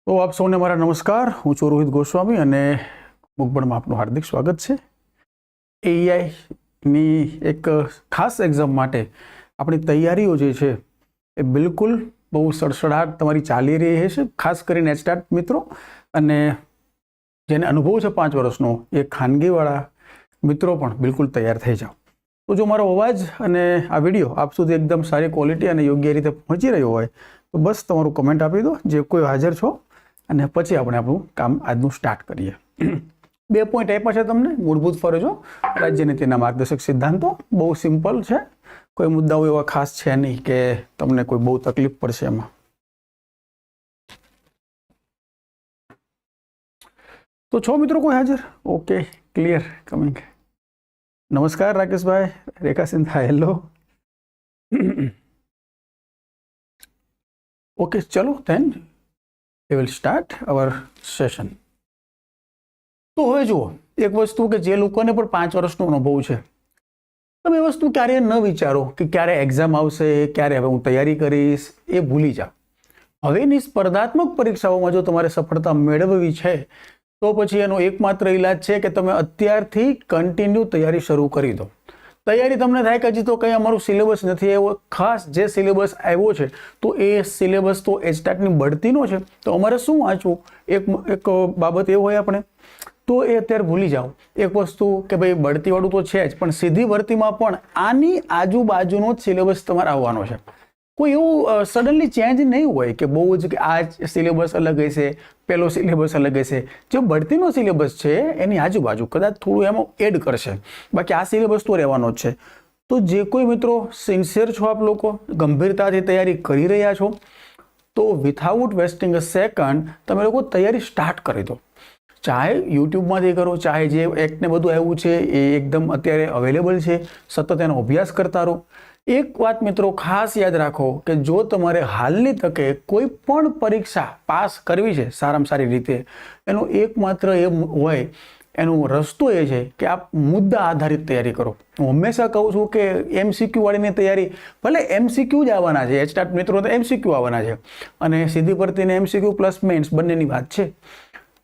તો આપ સૌને મારા નમસ્કાર. હું છું રોહિત ગોસ્વામી અને બુકબર્ડમાં આપનું હાર્દિક સ્વાગત છે. એઆઈની એક ખાસ એક્ઝામ માટે આપણી તૈયારીઓ જે છે એ બિલકુલ બહુ સડસડાટ તમારી ચાલી રહી છે. ખાસ કરીને એચટાટ મિત્રો અને જેને અનુભવ છે 5 વર્ષનો એ ખાનગીવાળા મિત્રો પણ બિલકુલ તૈયાર થઈ જાઓ. તો જો મારો અવાજ અને આ વિડીયો આપ સુધી એકદમ સારી ક્વોલિટી અને યોગ્ય રીતે પહોંચી રહ્યો હોય તો બસ તમારું કમેન્ટ આપી દો, જે કોઈ હાજર છો, અને પછી આપણે આપણું કામ આજનું સ્ટાર્ટ કરીએ. 2 પોઈન્ટ આપ્યા છે તમને: મૂળભૂત ફરજો, રાજ્યનીતિના માર્ગદર્શક સિદ્ધાંતો. બહુ સિમ્પલ છે, કોઈ મુદ્દાઓ એવા ખાસ છે નહીં કે તમને કોઈ બહુ તકલીફ પડશે એમાં. તો છો મિત્રો કોઈ હાજર? Okay, clear, coming. નમસ્કાર રાકેશભાઈ, રેખા સિન્ધા, હેલો. ઓકે, ચલો than we will start our session. તો હવે જુઓ, એક વસ્તુ કે જે લોકોને પણ 5 વર્ષનો અનુભવ છે, તમે એ વસ્તુ ક્યારે ન વિચારો કે ક્યારે એક્ઝામ આવશે, ક્યારે હવે હું તૈયારી કરીશ, એ ભૂલી જાઓ. હવેની સ્પર્ધાત્મક પરીક્ષાઓમાં જો તમારે સફળતા મેળવવી છે તો પછી એનો એકમાત્ર ઇલાજ છે કે તમે અત્યારથી કન્ટિન્યુ તૈયારી શરૂ કરી દો. તૈયારી તમને થાય કે હજી તો કંઈ અમારું સિલેબસ નથી આવ્યો. ખાસ જે સિલેબસ આવ્યો છે તો એ સિલેબસ તો એચટાટની બઢતીનો છે, તો અમારે શું વાંચવું, એક બાબત એ હોય આપણે તો એ અત્યારે ભૂલી જાઓ. એક વસ્તુ કે ભાઈ બઢતીવાળું તો છે જ, પણ સીધી ભરતીમાં પણ આની આજુબાજુનો જ સિલેબસ તમારે આવવાનો છે. કોઈ એવું સડનલી ચેન્જ નહીં હોય કે બહુ જ કે આ સિલેબસ અલગ હશે, પેલો સિલેબસ અલગ હશે. જે બઢતીનો સિલેબસ છે એની આજુબાજુ કદાચ થોડું એમાં એડ કરશે, બાકી આ સિલેબસ તો રહેવાનો જ છે. તો જે કોઈ મિત્રો સિન્સિયર છો, આપ લોકો ગંભીરતાથી તૈયારી કરી રહ્યા છો, તો વિથઆઉટ વેસ્ટિંગ અ સેકન્ડ તમે લોકો તૈયારી સ્ટાર્ટ કરી દો. ચાહે યુટ્યુબમાંથી કરો, ચાહે જે એક્ટને બધું આવ્યું છે એ એકદમ અત્યારે અવેલેબલ છે, સતત એનો અભ્યાસ કરતા રહો. એક વાત મિત્રો ખાસ યાદ રાખો કે જો તમારે હાલની તકે કોઈ પણ પરીક્ષા પાસ કરવી છે સારામાં સારી રીતે, એનો એકમાત્ર એ હોય, એનો રસ્તો એ છે કે આપ મુદ્દા આધારિત તૈયારી કરો. હું હંમેશા કહું છું કે એમસીક્યુ વાળીની તૈયારી, ભલે એમસીક્યુ જ આવવાના છે, એચટાટ મિત્રો તો એમસીક્યુ આવવાના છે, અને સીધી ભરતીને એમસીક્યુ પ્લસ મેન્સ બંનેની વાત છે.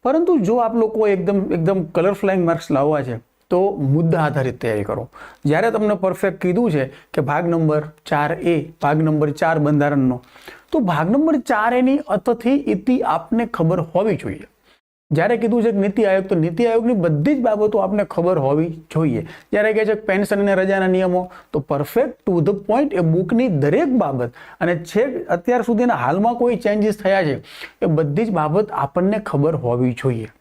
પરંતુ જો આપ લોકો એકદમ કલર ફ્લાઇંગ માર્ક્સ લાવવા છે તો મુદ્દા આધારિત તૈયારી કરો. જ્યારે તમને પરફેક્ટ કીધું છે કે ભાગ નંબર 4A, ભાગ નંબર 4 બંધારણનો, તો ભાગ નંબર 4A ની અતથી ઇતિ આપને ખબર હોવી જોઈએ. જ્યારે કીધું છે કે નીતિ આયોગ, તો નીતિ આયોગની બધી જ બાબતો આપને ખબર હોવી જોઈએ. જ્યારે કહે છે પેન્શન અને રજાના નિયમો, તો પરફેક્ટ ટુ ધ પોઈન્ટ એ બુકની દરેક બાબત અને છેક અત્યાર સુધીના હાલમાં કોઈ ચેન્જીસ થયા છે એ બધી જ બાબત આપણને ખબર હોવી જોઈએ.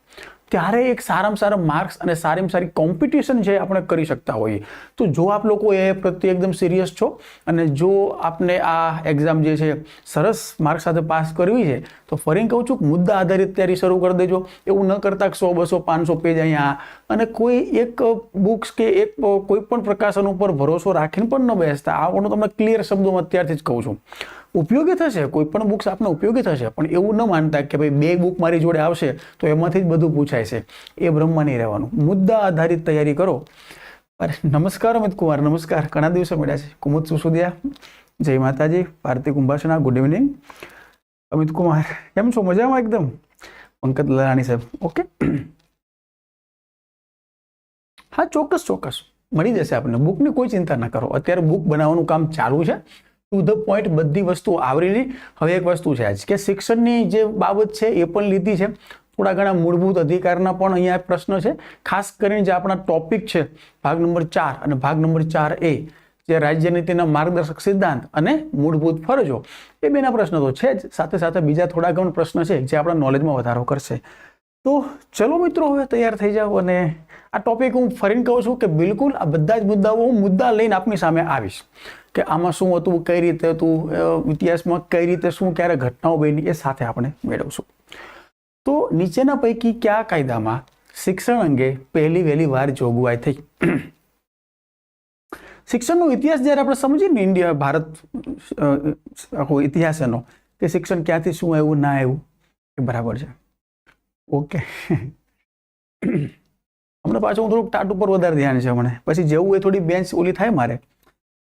ત્યારે એક સારામાં સારા માર્ક્સ અને સારીમાં સારી કોમ્પિટિશન છે આપણે કરી શકતા હોઈએ. તો જો આપ લોકો એ પ્રત્યે એકદમ સિરિયસ છો અને જો આપને આ એક્ઝામ જે છે સરસ માર્ક્સ સાથે પાસ કરવી છે, તો ફરીને કહું છું કે મુદ્દા આધારિત તૈયારી શરૂ કરી દેજો. એવું ન કરતા 100, 200, 500 પેજ અહીંયા અને કોઈ એક બુક્સ કે એક કોઈ પણ પ્રકાશન ઉપર ભરોસો રાખીને પણ ન બેસતા. આ હું તમને ક્લિયર શબ્દોમાં અત્યારથી જ કહું છું. ઉપયોગી થશે, કોઈ પણ બુક્સ આપને ઉપયોગી થશે, પણ એવું ન માનતા કે ભાઈ 2 બુક મારી જોડે આવશે તો એમાંથી જ બધું પૂછાય છે. એ બ્રહ્મા નહીં રહેવાનું. મુદ્દા આધારિત તૈયારી કરો. અરે નમસ્કાર અમિત કુમાર, નમસ્કાર, ઘણા દિવસે મળ્યા છે. કુમુદ સુસુદિયા, જય માતાજી. ભારતી કુંભાસના, ગુડ ઇવનિંગ. અમિત કુમાર કેમ છો? મજામાં એકદમ. પંકજ લલાણી સાહેબ, ઓકે. હા, ચોક્કસ મળી જશે આપણને. બુકની કોઈ ચિંતા ના કરો. અત્યારે બુક બનાવવાનું કામ ચાલુ છે. ટુ ધ પોઈન્ટ બધી વસ્તુ આવરી લી. હવે એક વસ્તુ છે કે શિક્ષણની જે બાબત છે એ પણ લીધી છે. થોડા ઘણા મૂળભૂત અધિકારના પણ અહીંયા પ્રશ્ન છે. ખાસ કરીને જે આપણા ટોપિક છે ભાગ નંબર 4 અને ભાગ નંબર 4A, જે રાજ્યનીતિના માર્ગદર્શક સિદ્ધાંત અને મૂળભૂત ફરજો, એ બેના પ્રશ્નો તો છે જ, સાથે સાથે બીજા થોડા ઘણા પ્રશ્ન છે જે આપણા નોલેજમાં વધારો કરશે. તો ચલો મિત્રો, હવે તૈયાર થઈ જાઓ. અને આ ટોપિક હું ફરીને કહું છું કે બિલકુલ આ બધા જ મુદ્દાઓ હું મુદ્દા લઈને આપની સામે આવીશ કે આમાં શું હતું, કઈ રીતે હતું, ઇતિહાસમાં કઈ રીતે શું ક્યારે ઘટનાઓ બની, એ સાથે આપણે મેળવશું. તો નીચેના પૈકી કયા કાયદામાં શિક્ષણ અંગે વહેલી વાર જોગવાઈ થઈ? શિક્ષણનો ઇતિહાસ જ્યારે આપણે સમજીએ ને, ઇન્ડિયા, ભારત, આખો ઇતિહાસ એનો, કે શિક્ષણ ક્યાંથી શું આવ્યું ના આવ્યું, એ બરાબર છે. ઓકે, હમણાં પાછું હું થોડુંક ટાટ ઉપર વધારે ધ્યાન છે હમણાં. પછી જેવું એ થોડી બેન્ચ ઓલી થાય મારે,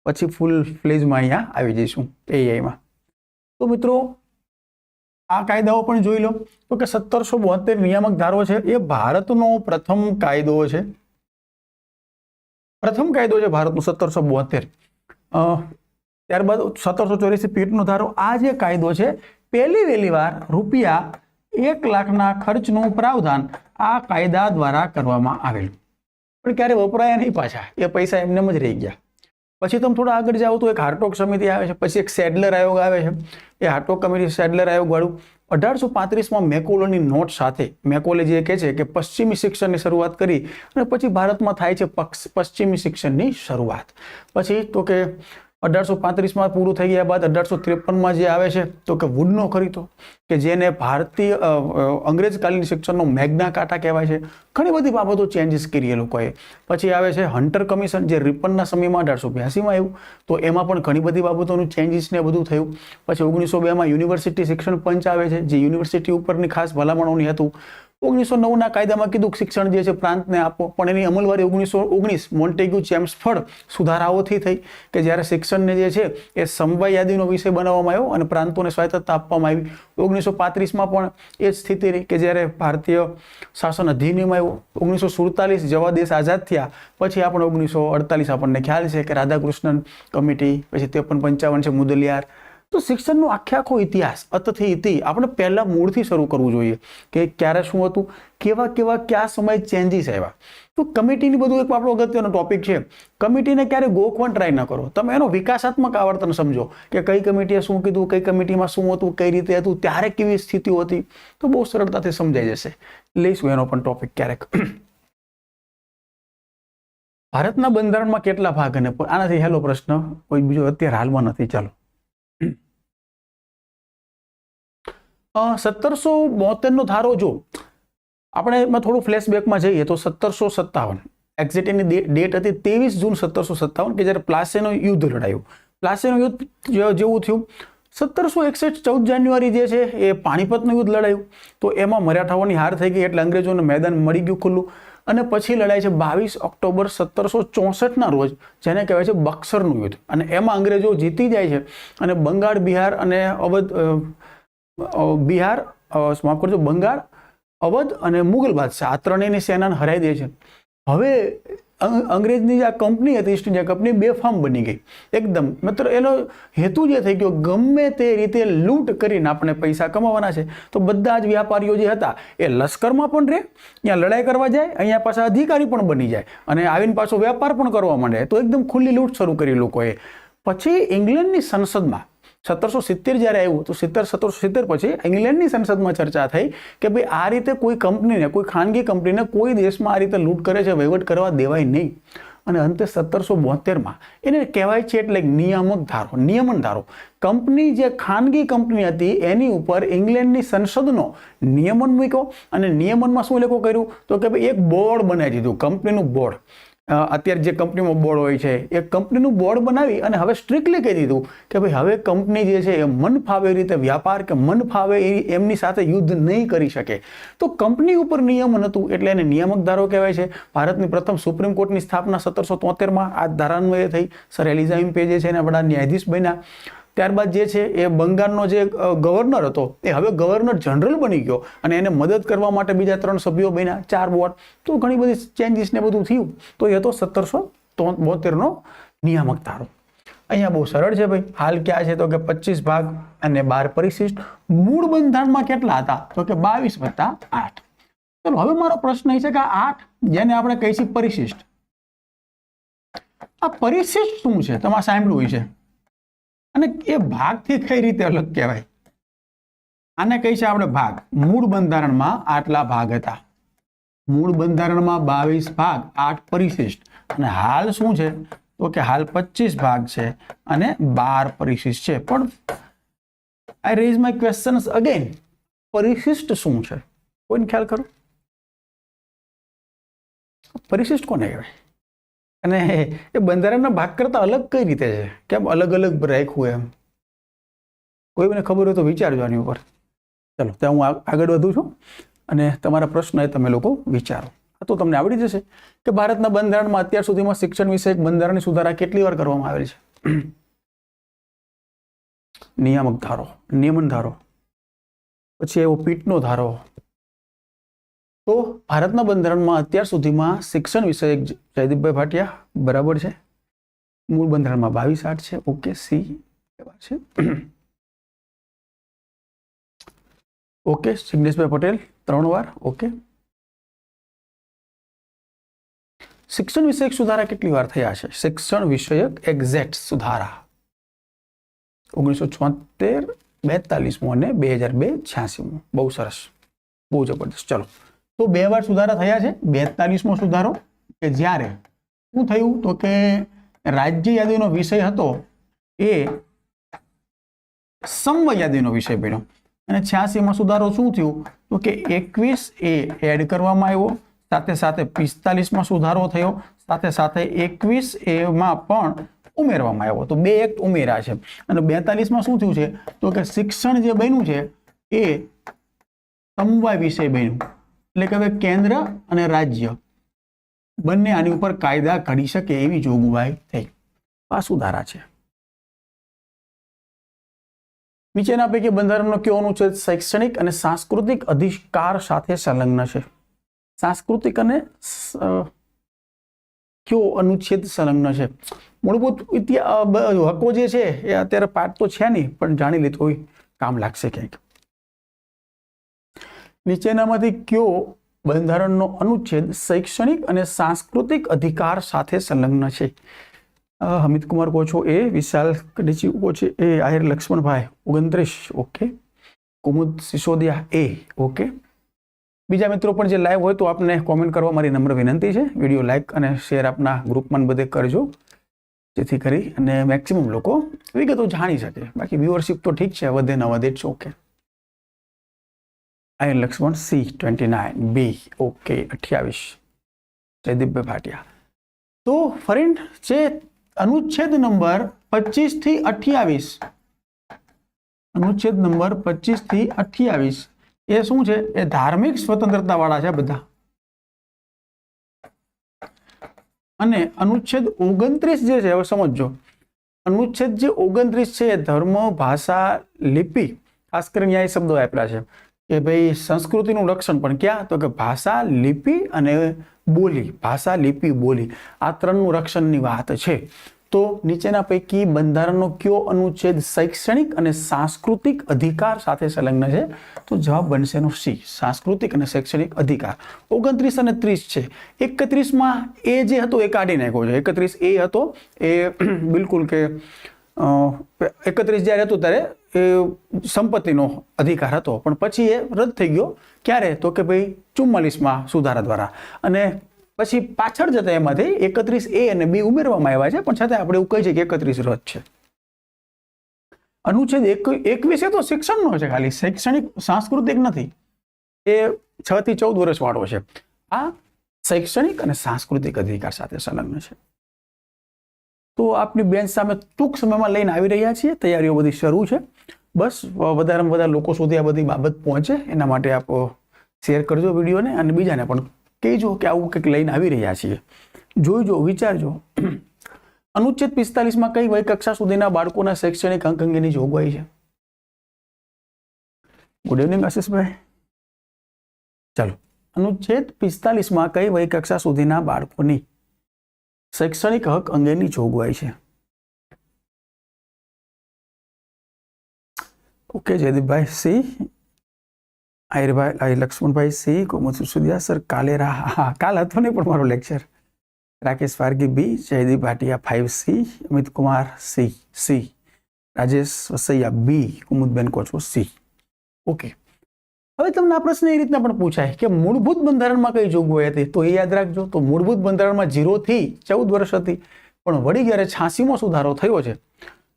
પછી ફૂલ ફ્લેજમાં અહીંયા આવી જઈશું એઆઈમાં. તો મિત્રો આ કાયદાઓ પણ જોઈ લો. તો કે 1772 નિયામક ધારો છે એ ભારતનો પ્રથમ કાયદો છે. પ્રથમ કાયદો છે ભારતનો 1772. ત્યારબાદ 1784 પીટનો ધારો. આ જે કાયદો છે પહેલી વાર ₹1 લાખના ખર્ચનું પ્રાવધાન આ કાયદા દ્વારા કરવામાં આવેલું, પણ ક્યારે વપરાયા નહીં પાછા, એ પૈસા એમનેમ જ રહી ગયા. પછી તમે થોડા આગળ જાઓ તો એક હાર્ટોક સમિતિ આવે છે, પછી એક સેડલર આયોગ આવે છે. એ હાર્ટોક કમિટી સેડલર આયોગ વાળું 1835માં મેકોલેની નોટ સાથે મેકોલે જે કહે છે કે પશ્ચિમી શિક્ષણની શરૂઆત કરી અને પછી ભારતમાં થાય છે પશ્ચિમી શિક્ષણની શરૂઆત. પછી તો કે 1835માં પૂરું થઈ ગયા બાદ 1853માં જે આવે છે તો કે વુડનો ખરીદો, કે જેને ભારતીય અંગ્રેજકાલીન શિક્ષણનો મેગ્ના કાર્ટા કહેવાય છે. ઘણી બધી બાબતો ચેન્જીસ કરી એ લોકોએ. પછી આવે છે હન્ટર કમિશન, જે રિપનના સમયમાં 1882માં આવ્યું, તો એમાં પણ ઘણી બધી બાબતોનું ચેન્જીસ ને બધું થયું. પછી 1902માં યુનિવર્સિટી શિક્ષણ પંચ આવે છે, જે યુનિવર્સિટી ઉપરની ખાસ ભલામણોની હતું. 1909ના કાયદામાં કીધું શિક્ષણ જે છે પ્રાંતને આપો, પણ એની અમલવારી 1919 મોન્ટેગ્યુ ચેમ્સફર્ડ સુધારાઓથી થઈ, કે જ્યારે શિક્ષણને જે છે એ સમવાય યાદીનો વિષય બનાવવામાં આવ્યો અને પ્રાંતોને સ્વાયત્તતા આપવામાં આવી. 1935માં પણ એ જ સ્થિતિ રહી, કે જ્યારે ભારતીય શાસન અધિનિયમ આવ્યો. 1947 જેવા દેશ આઝાદ થયા પછી આપણે 1948 આપણને ખ્યાલ છે કે રાધાકૃષ્ણન કમિટી, પછી 53-55 છે મુદલિયાર. તો શિક્ષણનો આખો ઇતિહાસ અતથી ઇતિ આપણે પહેલા મૂળથી શરૂ કરવું જોઈએ, કે ક્યારે શું હતું, કયા સમયે ચેન્જીસ આવ્યા. તો કમિટીની બધું એક આપણો અગત્યનો ટોપિક છે. કમિટીને ક્યારે ગોખવાનું ટ્રાય ન કરો, તમે એનો વિકાસાત્મક આવર્તન સમજો કે કઈ કમિટીએ શું કીધું, કઈ કમિટીમાં શું હતું, કઈ રીતે હતું, ત્યારે કેવી સ્થિતિઓ હતી, તો બહુ સરળતાથી સમજાઈ જશે. લઈશું એનો પણ ટોપિક ક્યારેક. ભારતના બંધારણમાં કેટલા ભાગ? અને આનાથી હેલો પ્રશ્ન કોઈ બીજો અત્યારે હાલમાં નથી. ચાલો 1772 ધારો જો આપણે એમાં થોડું ફ્લેશબેકમાં જઈએ તો 1757 એક્ઝેક્ટ એની ડેટ હતી 23 જૂન 1757, કે જ્યારે પ્લાસીનું યુદ્ધ લડાયું. પ્લાસીનું યુદ્ધ જેવું થયું. 1761 14 જાન્યુઆરી જે છે એ પાણીપતનું યુદ્ધ લડાયું, તો એમાં મરાઠાઓની હાર થઈ ગઈ, એટલે અંગ્રેજોને મેદાન મળી ગયું ખુલ્લું. અને પછી લડાય છે 22 ઓક્ટોબર 1764ના રોજ, જેને કહેવાય છે બક્સરનું યુદ્ધ, અને એમાં અંગ્રેજો જીતી જાય છે અને બંગાળ, બિહાર અને અવધ માફ કરજો, બંગાળ, અવધ અને મુગલ બાદશાહ આ ત્રણેયની સેનાને હરાઈ દે છે. હવે અંગ્રેજની જે આ કંપની હતી ઈસ્ટ ઇન્ડિયા કંપની બેફામ બની ગઈ એકદમ. મતલબ એનો હેતુ જે થઈ ગયો ગમે તે રીતે લૂંટ કરીને આપણે પૈસા કમાવાના છે. તો બધા જ વ્યાપારીઓ જે હતા એ લશ્કરમાં પણ રહે, ત્યાં લડાઈ કરવા જાય, અહીંયા પાછા અધિકારી પણ બની જાય અને આવીને પાછો વ્યાપાર પણ કરવા માંડે. તો એકદમ ખુલ્લી લૂંટ શરૂ કરી લોકોએ. પછી ઇંગ્લેન્ડની સંસદમાં 1770 જ્યારે આવ્યું તો 1770 પછી ઇંગ્લેન્ડની સંસદમાં ચર્ચા થઈ કે ભાઈ આ રીતે કોઈ કંપનીને, કોઈ ખાનગી કંપનીને કોઈ દેશમાં આ રીતે લૂંટ કરે છે, વહીવટ કરવા દેવાય નહીં. અને અંતે 1772માં એને કહેવાય છે એટલે નિયામક ધારો, નિયમન ધારો. કંપની જે ખાનગી કંપની હતી એની ઉપર ઇંગ્લેન્ડની સંસદનો નિયમન મૂક્યો, અને નિયમનમાં શું લોકો કર્યું તો કે ભાઈ એક બોર્ડ બનાવી દીધું, કંપનીનું બોર્ડ. અત્યારે જે કંપનીમાં બોર્ડ હોય છે એ કંપનીનું બોર્ડ બનાવી અને હવે સ્ટ્રિક્ટલી કહી દીધું કે ભાઈ હવે કંપની જે છે એ મન ફાવે રીતે વ્યાપાર કે મન ફાવે એમની સાથે યુદ્ધ નહીં કરી શકે. તો કંપની ઉપર નિયમન હતું એટલે એને નિયામક ધારો કહેવાય છે. ભારતની પ્રથમ સુપ્રીમ કોર્ટની સ્થાપના 1773માં આ ધારાન્વયે થઈ. સર એલિઝા ઇમ્પે જે છે એના વડા ન્યાયાધીશ બન્યા. ત્યારબાદ જે છે એ બંગાળનો જે ગવર્નર હતો એ હવે ગવર્નર જનરલ બની ગયો અને એને મદદ કરવા માટે બીજા 3 સભ્યો બન્યા, 4 બોર્ડ. તો ઘણી બધી ચેન્જીસ ને બધું થયું. તો એ હતો 1772નો નિયામક ધારો. અહીંયા બહુ સરળ છે ભાઈ. હાલ ક્યાં છે તો કે 25 ભાગ અને 12 પરિશિષ્ટ. મૂળ બંધારણમાં કેટલા હતા તો કે 22 + 8. ચલો હવે મારો પ્રશ્ન એ છે કે આ 8 જેને આપણે કહી છીએ પરિશિષ્ટ, આ પરિશિષ્ટ શું છે? તમે સાંભળ્યું છે. અને એ ભાગથી કઈ રીતે અલગ કહેવાય? આને કહી છે આપણે ભાગ. મૂળ બંધારણમાં આટલા ભાગ હતા. મૂળ બંધારણમાં 22 ભાગ, 8 પરિશિષ્ટ. અને હાલ શું છે તો કે હાલ 25 ભાગ છે અને 12 પરિશિષ્ટ છે. પણ આઈ રેઝ માય ક્વેશ્ચન્સ અગેન, પરિશિષ્ટ શું છે? કોઈને ખ્યાલ કરો? પરિશિષ્ટ કોને કહેવાય? અને એ બંધારણના ભાગ કરતા અલગ કઈ રીતે છે? કેમ અલગ અલગ રાખ્યું એમ? કોઈ મને ખબર હોય તો વિચારજો આની ઉપર. ચલો ત્યાં હું આગળ વધું છું અને તમારા પ્રશ્ન એ તમે લોકો વિચારો. તો તમને આવડી જશે કે ભારતના બંધારણમાં અત્યાર સુધીમાં શિક્ષણ વિષયક બંધારણની સુધારા કેટલી વાર કરવામાં આવેલ છે? નિયામક ધારો, નિયમન ધારો. પછી એવો પીટનો ધારો. તો ભારતના બંધારણમાં અત્યાર સુધીમાં શિક્ષણ વિષયક જયદીપભાઈ ભાટિયા બરાબર છે. મૂળ બંધારણમાં 22 છે. ઓકે, સી છે. ઓકે, જિગ્નેશભાઈ પટેલ 3 વાર. ઓકે, શિક્ષણ વિષયક સુધારા કેટલી વાર થયા છે? શિક્ષણ વિષયક એક્ઝેક્ટ સુધારા 1976, 42 અને 2002 86. બહુ સરસ, બહુ જબરદસ્ત. ચલો, તો 2 વાર સુધારા થયા છે. 42મો સુધારો કે જ્યારે શું થયું તો કે રાજ્ય યાદીનો વિષય હતો એ સમવય યાદીનો વિષય બન્યો. અને 86માં સુધારો શું થયું તો કે 21A એડ કરવામાં આવ્યો. સાથે સાથે 45માં સુધારો થયો. સાથે સાથે 21A પણ ઉમેરવામાં આવ્યો. તો 2 એક્ટ ઉમેર્યા છે. અને 42માં શું થયું છે તો કે શિક્ષણ જે બન્યું છે એ સમવાય વિષય બન્યું. એટલે કે હવે કેન્દ્ર અને રાજ્ય બંને આની ઉપર કાયદા ઘડી શકે એવી જોગવાઈ થઈ. આ સુધારા છે. નીચેના પૈકી બંધારણનો કયો અનુચ્છેદ શૈક્ષણિક અને સાંસ્કૃતિક અધિકાર સાથે સંલગ્ન છે? સાંસ્કૃતિક અને કયો અનુચ્છેદ સંલગ્ન છે? મૂળભૂત હકો જે છે એ અત્યારે પાઠ તો છે નહીં, પણ જાણી લીધું હોય કામ લાગશે ક્યાંક. નીચેનામાંથી કયો બંધારણનો અનુચ્છેદ શૈક્ષણિક અને સાંસ્કૃતિક અધિકાર સાથે સંલગ્ન છે? અમિત કુમાર કહો છો એ, વિશાલ કડીચી કહો છે એ, આહિર લક્ષ્મણભાઈ 29. ઓકે, કુમુદ સિસોદિયા એ. ઓકે, બીજા મિત્રો પણ જે લાઈવ હોય તો આપને કોમેન્ટ કરવા મારી નમ્ર વિનંતી છે. વિડીયો લાઈક અને શેર આપના ગ્રુપમાં બધે કરજો, જેથી કરી અને મેક્સિમમ લોકો વિગતો જાણી શકે. બાકી વ્યુઅરશિપ તો ઠીક છે, વધે ન વધે જ. ઓકે, આહિર લક્ષ્મણ સી 29, બી. ઓકે, 28 જયદીપભાઈ ભાટિયા. તો ફરીને છે અનુચ્છેદ નંબર 25 થી 28, અનુચ્છેદ નંબર 25 થી 28 એ શું છે? એ ધાર્મિક સ્વતંત્રતા વાળા છે બધા. અને અનુચ્છેદ 29 જે છે, હવે સમજો, અનુચ્છેદ જે 29 છે એ ધર્મ, ભાષા, લિપિ, ખાસ કરીને અહીંયા શબ્દો આપ્યા છે કે ભાઈ સંસ્કૃતિનું રક્ષણ પણ ક્યાં તો કે ભાષા, લિપિ અને બોલી. ભાષા, લિપિ, બોલી આ 3નું રક્ષણની વાત છે. તો નીચેના પૈકી બંધારણનો કયો અનુચ્છેદ શૈક્ષણિક અને સાંસ્કૃતિક અધિકાર સાથે સંલગ્ન છે? તો જવાબ બનશે એનો સી, સાંસ્કૃતિક અને શૈક્ષણિક અધિકાર. 29 અને 30 છે. 31માં એ જે હતો એ કાઢી નાખ્યો છે. 31 એ હતો એ બિલકુલ કે 31 જ્યારે હતું ત્યારે એ સંપત્તિનો અધિકાર હતો, પણ પછી એ રદ થઈ ગયો. ક્યારે તો કે ભાઈ 44માં સુધારા દ્વારા. અને પછી પાછળ જતા એમાંથી 31A અને B ઉમેરવામાં આવ્યા છે, પણ છતાં આપણે એવું કહી છે કે 31 રદ છે. અનુચ્છેદ 21 તો શિક્ષણનો છે, ખાલી શૈક્ષણિક સાંસ્કૃતિક નથી. એ 6 થી 14 વર્ષ વાળો છે. આ શૈક્ષણિક અને સાંસ્કૃતિક અધિકાર સાથે સંલગ્ન છે. તો આપની બેન્ચ સામે ટૂંક સમયમાં લઈને આવી રહ્યા છીએ. તૈયારીઓ બધી શરૂ છે. બસ વધારેમાં વધારે લોકો સુધી આ બધી બાબત પહોંચે એના માટે આપ શેર કરજો વિડીયોને, અને બીજાને પણ કહેજો કે આવું કંઈક લઈને આવી રહ્યા છીએ. જોઈજો, વિચારજો. અનુચ્છેદ 45માં કઈ વય કક્ષા સુધીના બાળકોના શૈક્ષણિક અંક અંગેની જોગવાઈ છે? ગુડ ઇવનિંગ આશીષભાઈ. ચાલો, અનુચ્છેદ 45માં કઈ વય કક્ષા સુધીના બાળકોની શૈક્ષણિક હક અંગેની જોગવાઈ છે? ઓકે, જયદીપભાઈ સી, આહિરભાઈ લક્ષ્મણભાઈ સી, કોમલ સુસુદિયા સર કાલે કાલ હતો નહીં પણ મારો લેક્ચર. રાકેશ ફાર્ગી બી, જયદીપ ભાટિયા 5C, અમિત કુમાર સી, રાજેશ વસૈયા બી, કુમુદબેન કોચો સી. ઓકે, હવે તમને આ પ્રશ્ન એ રીતના પણ પૂછાય કે મૂળભૂત બંધારણમાં કઈ જોગવાઈ હતી? તો એ યાદ રાખજો. તો મૂળભૂત બંધારણમાં 0 થી 14 વર્ષ હતી, પણ વળી જ્યારે 86મો સુધારો થયો છે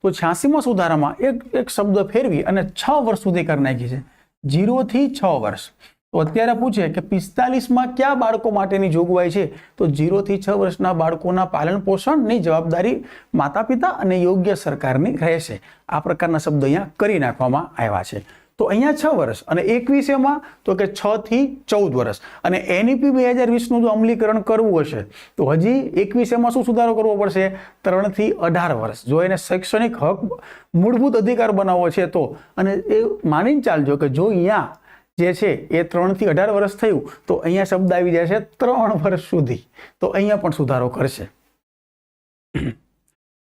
તો 86મા સુધારામાં એક શબ્દ ફેરવી અને 6 વર્ષ સુધી કરી નાખી છે. 0 થી 6 વર્ષ. તો અત્યારે પૂછે કે 45માં કયા બાળકો માટેની જોગવાઈ છે? તો 0 થી 6 વર્ષના બાળકોના પાલન પોષણની જવાબદારી માતા પિતા અને યોગ્ય સરકારની રહેશે. આ પ્રકારના શબ્દ અહીંયા કરી નાખવામાં આવ્યા છે. તો અહીંયા 6 વર્ષ અને 21 તો કે 6 થી 14 વર્ષ અને NEP 2020 જો અમલીકરણ કરવું હશે તો હજી 21 શું સુધારો કરવો પડશે 3 થી 18 વર્ષ જો એને શૈક્ષણિક હક મૂળભૂત અધિકાર બનાવવો છે તો અને એ માનીને ચાલજો કે જો અહીંયા જે છે એ 3 થી 18 વર્ષ થયું તો અહીંયા શબ્દ આવી જશે 3 વર્ષ સુધી તો અહીંયા પણ સુધારો કરશે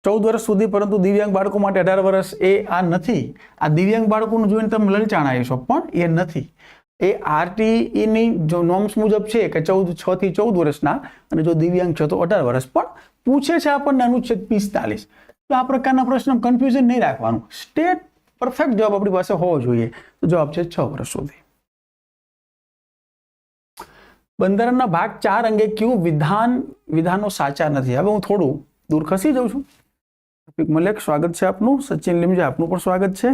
14 વર્ષ સુધી પરંતુ દિવ્યાંગ બાળકો માટે 18 વર્ષ એ આ નથી આ દિવ્યાંગ બાળકોનું જોઈને તમે લલચાણા આવીશો પણ એ નથી એ RTE ની જો નોર્મ્સ મુજબ છે કે 6 થી 14 વર્ષના અને જો દિવ્યાંગ છે તો 18 વર્ષ પણ પૂછે છે આપણને અનુચ્છેદ 45 તો આ પ્રકારના પ્રશ્ન કન્ફ્યુઝન નહીં રાખવાનું સ્ટેટ પરફેક્ટ જવાબ આપણી પાસે હોવો જોઈએ તો જવાબ છે 6 વર્ષ સુધી બંધારણના ભાગ 4 અંગે કયું વિધાનો સાચા નથી હવે હું થોડું દૂર ખસી જાઉં છું રફીક મલેક સ્વાગત છે આપનું સચિન લીમજા આપનું પણ સ્વાગત છે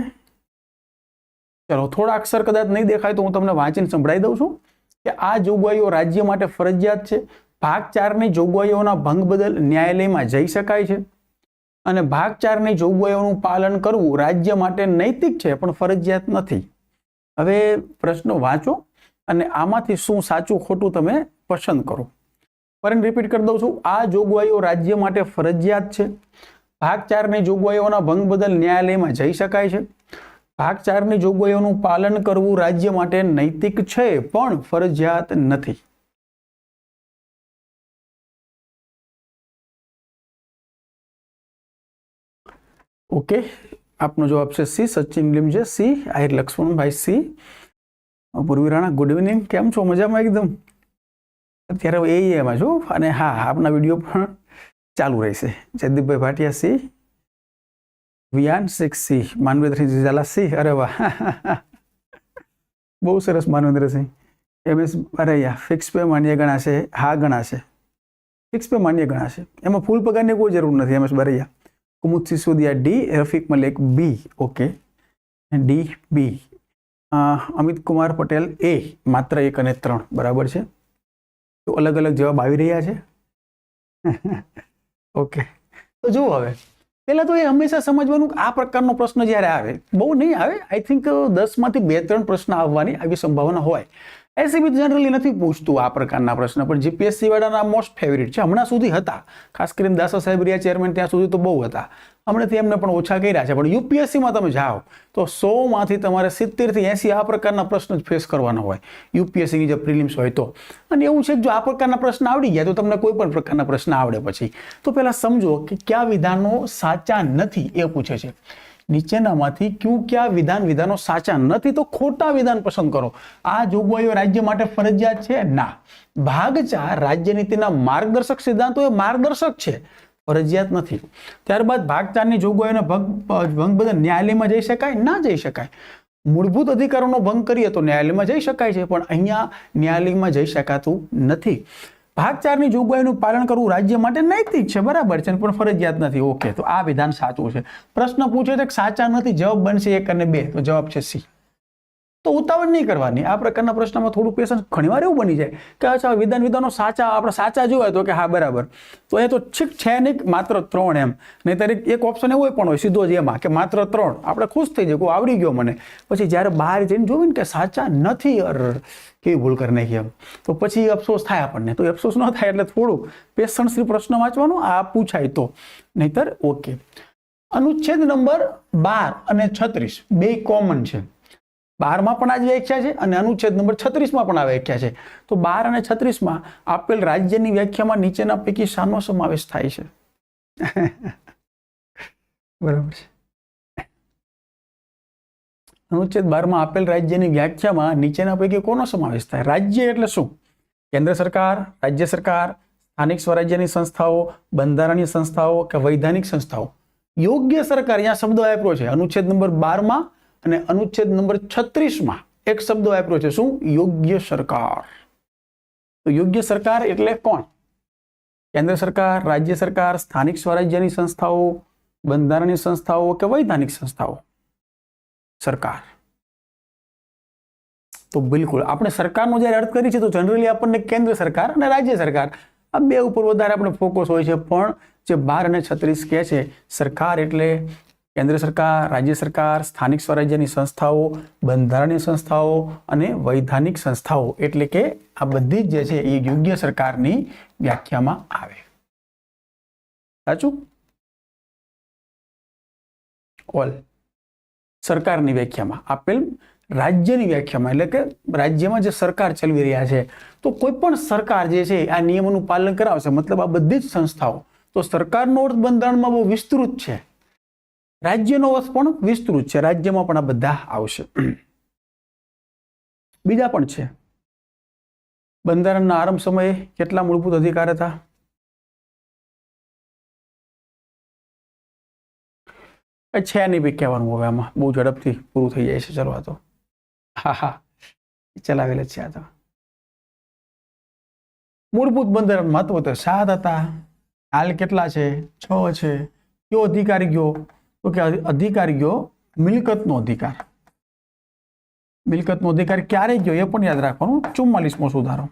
ચલો થોડા અક્ષર કદાચ નહીં દેખાય તો હું તમને વાંચીને સંભળાવી દઉં છું કે આ જોગવાઈઓ રાજ્ય માટે ફરજિયાત છે ભાગ 4 ની જોગવાઈઓના ભંગ બદલ ન્યાયાલયમાં જઈ શકાય છે અને ભાગ 4 ની જોગવાઈઓનું પાલન કરવું રાજ્ય માટે નૈતિક છે પણ ફરજિયાત નથી હવે પ્રશ્ન વાંચો અને આમાંથી શું સાચું ખોટું તમે પસંદ કરો ફરી રિપીટ કરી દઉં છું આ જોગવાઈઓ રાજ્ય માટે ફરજિયાત છે ભાગ 4 ની જોગવાઈઓના ભંગ બદલ ન્યાયાલયમાં જઈ શકાય છે ભાગ 4 ની જોગવાઈઓનું પાલન કરવું રાજ્ય માટે નૈતિક છે પણ ફરજિયાત નથી ઓકે આપનો જવાબ છે સી સચિન લીમજે સી આહિર લક્ષ્મણભાઈ C Purvi Rana good evening કેમ છો મજામાં એકદમ અત્યારે એમાં છું અને હા આપના વિડીયો પણ ચાલુ રહેશે જયદીપભાઈ Bhatia C Viyan 6 C Manvendrasinh Zala C અરે વાહ બહુ સરસ માનવેન્દ્રસિંહ MS અરૈયા ફિક્સ પે માન્ય ગણાશે હા ગણાશે ફિક્સ પે માન્ય ગણાશે એમાં ફૂલ પગારની કોઈ જરૂર નથી MS Baraiya Kumud Sisodiya D Rafiq Malek B okay D B Amit Kumar Patel એ માત્ર 1 અને 3 બરાબર છે તો અલગ અલગ જવાબ આવી રહ્યા છે ઓકે તો જુઓ હવે પહેલા તો એ હંમેશા સમજવાનું આ પ્રકારનો પ્રશ્ન જ્યારે આવે બહુ નહીં આવે આઈ થિંક 10 માંથી 2-3 પ્રશ્ન આવવાની આવી સંભાવના હોય એસસીબી જનરલી નથી પૂછતું આ પ્રકારના પ્રશ્ન પણ જીપીએસસી વાળાના મોસ્ટ ફેવરિટ છે હમણાં સુધી હતા ખાસ કરીને દાસા સાહેબ રહ્યા ચેરમેન ત્યાં સુધી તો બહુ હતા હમણાંથી એમને પણ ઓછા કર્યા છે પણ યુપીએસસીમાં તમે જાઓ તો 100 માંથી તમારે 70 થી 80 આ પ્રકારના પ્રશ્ન જ ફેસ કરવાના હોય યુપીએસસીની જે પ્રિલિમ્સ હોય તો અને એવું છે કે જો આ પ્રકારના પ્રશ્ન આવડી ગયા તો તમને કોઈ પણ પ્રકારના પ્રશ્ન આવડે પછી તો પહેલા સમજો કે કયા વિધાનો સાચા નથી એ પૂછે છે નીચેનામાંથી કયા વિધાનો સાચા નથી તો ખોટા વિધાન પસંદ કરો આ જોગવાઈઓ રાજ્ય માટે ફરજિયાત છે ના ભાગ 4 રાજ્ય નીતિના માર્ગદર્શક સિદ્ધાંતો એ માર્ગદર્શક છે ફરજિયાત નથી ત્યારબાદ ભાગ 4 ની જોગવાઈઓનો ભંગ બદલ ન્યાયાલયમાં જઈ શકાય ના જઈ શકાય મૂળભૂત અધિકારોનો ભંગ કરીએ તો ન્યાયાલયમાં જઈ શકાય છે પણ અહીંયા ન્યાયાલયમાં જઈ શકાતું નથી ભાગ 4 ની જોગવાઈનું પાલન કરવું રાજ્ય માટે નૈતિક છે બરાબર છે પણ ફરજિયાત નથી ઓકે તો આ વિધાન સાચું છે પ્રશ્ન પૂછે છે કે સાચા નથી જવાબ બનશે 1 અને 2 તો જવાબ છે સી તો ઉતાવળ નહીં કરવાની આ પ્રકારના પ્રશ્નમાં થોડું પેશન્સ ઘણીવાર એવું બની જાય કે અચ્છા વિધાનો સાચા આપણે સાચા જોવા તો કે હા બરાબર તો એ તો ઠીક છે નહીં માત્ર 3 એમ નહીંતર એક ઓપ્શન એવો પણ હોય સીધો જ એમાં કે માત્ર 3 આપણે ખુશ થઈ જાય કોઈ આવડી ગયો મને પછી જ્યારે બહાર જઈને જોયું ને કે સાચા નથી કેવી ભૂલ કરી નાખી એમ તો પછી અફસોસ થાય આપણને તો અફસોસ ન થાય એટલે થોડું પેશન્સથી પ્રશ્ન વાંચવાનો આ પૂછાય તો નહીંતર ઓકે અનુચ્છેદ નંબર 12 અને 36 બે કોમન છે 12 માં પણ આ જ વ્યાખ્યા છે અને અનુચ્છેદ નંબર 36 માં પણ આ વ્યાખ્યા છે તો 12 અને 36 માં આપેલ રાજ્યની વ્યાખ્યામાં નીચેના પૈકી શાનો સમાવેશ થાય છે બરાબર છે અનુચ્છેદ 12 માં આપેલ રાજ્યની વ્યાખ્યામાં નીચેના પૈકી કોનો સમાવેશ થાય રાજ્ય એટલે શું કેન્દ્ર સરકાર રાજ્ય સરકાર સ્થાનિક સ્વરાજ્યની સંસ્થાઓ બંધારણીય સંસ્થાઓ કે વૈધાનિક સંસ્થાઓ યોગ્ય સરકાર અહીંયા શબ્દ વાપર્યો છે અનુચ્છેદ નંબર 12 માં અને અનુચ્છેદ નંબર 36 માં એક શબ્દ વાપર્યો છે શું યોગ્ય સરકાર તો યોગ્ય સરકાર એટલે કોણ કેન્દ્ર સરકાર રાજ્ય સરકાર સ્થાનિક સ્વરાજ્યની સંસ્થાઓ બંધારણીય સંસ્થાઓ કે વૈધાનિક સંસ્થાઓ સરકાર તો બિલકુલ આપણે સરકારનો જ્યારે અર્થ કરીએ છીએ તો જનરલી આપણને કેન્દ્ર સરકાર અને રાજ્ય સરકાર આ બે ઉપર વધારે આપણે ફોકસ હોય છે પણ જે 12 અને 36 કહે છે સરકાર એટલે કેન્દ્ર સરકાર, રાજ્ય સરકાર, સ્થાનિક સ્વરાજ્યની સંસ્થાઓ, બંધારણીય સંસ્થાઓ અને વૈધાનિક સંસ્થાઓ, એટલે કે આ બધી જ જે છે એ યોગ્ય સરકારની વ્યાખ્યામાં આવે. સાચું? ઓલ સરકારની વ્યાખ્યામાં આપેલ રાજ્યની વ્યાખ્યામાં, એટલે કે રાજ્યમાં જે સરકાર ચલાવી રહ્યા છે તો કોઈ પણ સરકાર જે છે આ નિયમોનું પાલન કરાવશે. મતલબ આ બધી જ સંસ્થાઓ. તો સરકારનો અર્થ બંધારણમાં બહુ વિસ્તૃત છે, રાજ્યનો અર્થ પણ વિસ્તૃત છે, રાજ્યમાં પણ આ બધા આવશે. બીજા પણ છે. બંધારણના આરંભ સમયે કેટલા મૂળભૂત અધિકાર હતા? છે નહીં ભાઈ કહેવાનું, હવે આમાં બહુ ઝડપથી પૂરું થઈ જાય છે. ચલો આ તો હા ચલાવેલ જ છે. આ તો મૂળભૂત બંધારણ મહત્વ તો 7 હતા. હાલ કેટલા છે? 6 છે. કયો અધિકારી ગયો? તો કે અધિકારી ગયો મિલકતનો અધિકાર. મિલકતનો અધિકાર ક્યારે ગયો એ પણ યાદ રાખવાનું. 44મો સુધારો.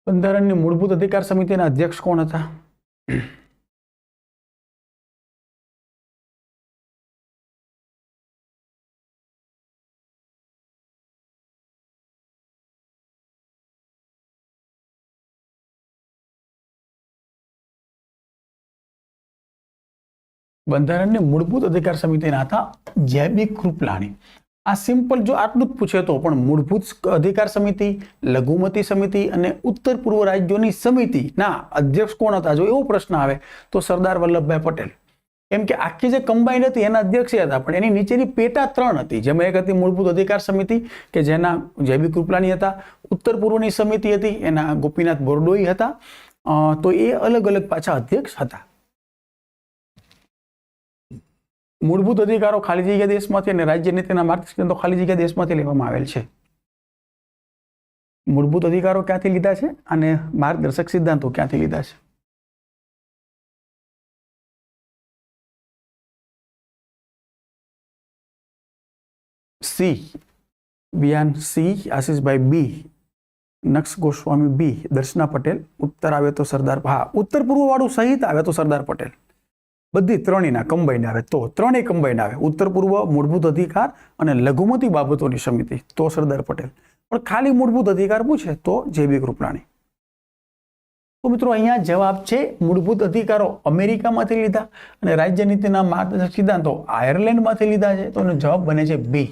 બંધારણની મૂળભૂત અધિકાર સમિતિના અધ્યક્ષ કોણ હતા? બંધારણની મૂળભૂત અધિકાર સમિતિના હતા જેબી કૃપલાણી. આ સિમ્પલ જો આટલું જ પૂછે તો પણ મૂળભૂત અધિકાર સમિતિ, લઘુમતી સમિતિ અને ઉત્તર પૂર્વ રાજ્યોની સમિતિના અધ્યક્ષ કોણ હતા? જો એવો પ્રશ્ન આવે તો સરદાર વલ્લભભાઈ પટેલ. કેમ કે આખી જે કમ્બાઈન હતી એના અધ્યક્ષ હતા, પણ એની નીચેની પેટા 3 હતી. જેમાં એક હતી મૂળભૂત અધિકાર સમિતિ કે જેના જેબી કૃપલાણી હતા. ઉત્તર પૂર્વની સમિતિ હતી એના ગોપીનાથ બોરડોઈ હતા. તો એ અલગ અલગ પાછા અધ્યક્ષ હતા. મૂળભૂત અધિકારો ખાલી જગ્યા દેશમાંથી અને રાજ્ય નીતિના માર્ગદર્શિકાઓ ખાલી જગ્યા દેશમાંથી લેવામાં આવેલ છે. મૂળભૂત અધિકારો ક્યાંથી લીધા છે અને માર્ગદર્શક સિદ્ધાંતો ક્યાંથી લીધા છે? સી બિયાન સી, આશીષભાઈ બી, નક્ષ ગોસ્વામી બી, દર્શના પટેલ. ઉત્તર આવે તો સરદાર, હા ઉત્તર પૂર્વ વાળું સહિત આવે તો સરદાર પટેલ. બધી ત્રણેયના કમ્બાઈન આવે તો ત્રણેય કમ્બાઈન આવે. ઉત્તર પૂર્વ, મૂળભૂત અધિકાર અને લઘુમતી બાબતોની સમિતિ તો સરદાર પટેલ. પણ ખાલી મૂળભૂત અધિકાર પૂછે તો જેબી કૃપલાણી. તો મિત્રો અહીંયા જવાબ છે મૂળભૂત અધિકારો અમેરિકામાંથી લીધા અને રાજ્ય નીતિના માર્ગદર્શક સિદ્ધાંતો આયર્લેન્ડમાંથી લીધા છે. તો એનો જવાબ બને છે બી.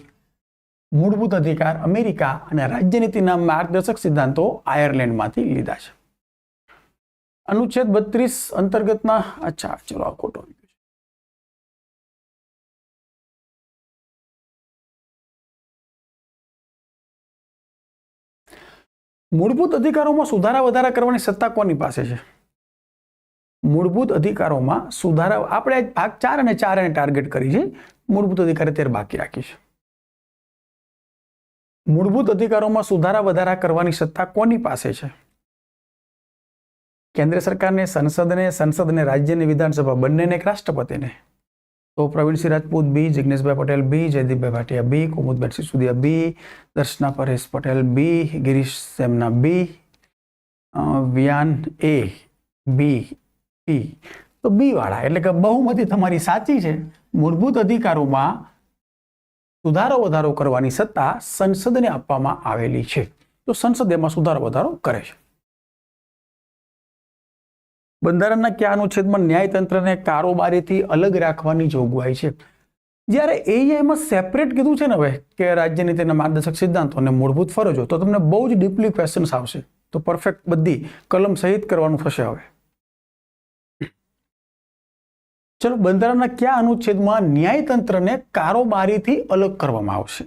મૂળભૂત અધિકાર અમેરિકા અને રાજ્ય નીતિના માર્ગદર્શક સિદ્ધાંતો આયર્લેન્ડમાંથી લીધા છે. અનુચ્છેદ 32 અંતર્ગતના, અચ્છા ચલો આ ખોટો આવી ગયો છે. મૂળભૂત અધિકારોમાં સુધારા વધારા કરવાની સત્તા કોની પાસે છે? મૂળભૂત અધિકારોમાં સુધારા આપણે ભાગ 4 અને 4 ને ટાર્ગેટ કરી છે. મૂળભૂત અધિકાર અત્યારે બાકી રાખી છે. મૂળભૂત અધિકારોમાં સુધારા વધારા કરવાની સત્તા કોની પાસે છે? કેન્દ્ર સરકારને, સંસદને, રાજ્યની વિધાનસભા બંનેને, એક રાષ્ટ્રપતિને. તો પ્રવીણસિંહ રાજપૂત બી, જિગ્નેશભાઈ પટેલ બી, જયદીપભાઈ ભાટિયા બી, કુમુદબેન સિસોદિયા બી, દર્શના પરેશ પટેલ બી, ગિરીશ સેમના બી, વિયાન એ બી ટી. તો બી વાળા એટલે કે બહુમતી તમારી સાચી છે. મૂળભૂત અધિકારોમાં સુધારો વધારો કરવાની સત્તા સંસદને આપવામાં આવેલી છે. તો સંસદ એમાં સુધારો વધારો કરે છે. બંધારણના કયા અનુચ્છેદમાં ન્યાયતંત્રને કારોબારીથી અલગ રાખવાની જોગવાઈ છે? જ્યારે એમાં સેપરેટ કીધું છે ને હવે કે રાજ્ય નીતિના માર્ગદર્શક સિદ્ધાંતો અને મૂળભૂત ફરજો, તો તમને બહુ જ ડીપલી ક્વેશ્ચન્સ આવશે. તો પરફેક્ટ બધી કલમ સહિત કરવાનું થશે. હવે ચલો, બંધારણના કયા અનુચ્છેદમાં ન્યાયતંત્રને કારોબારીથી અલગ કરવામાં આવશે?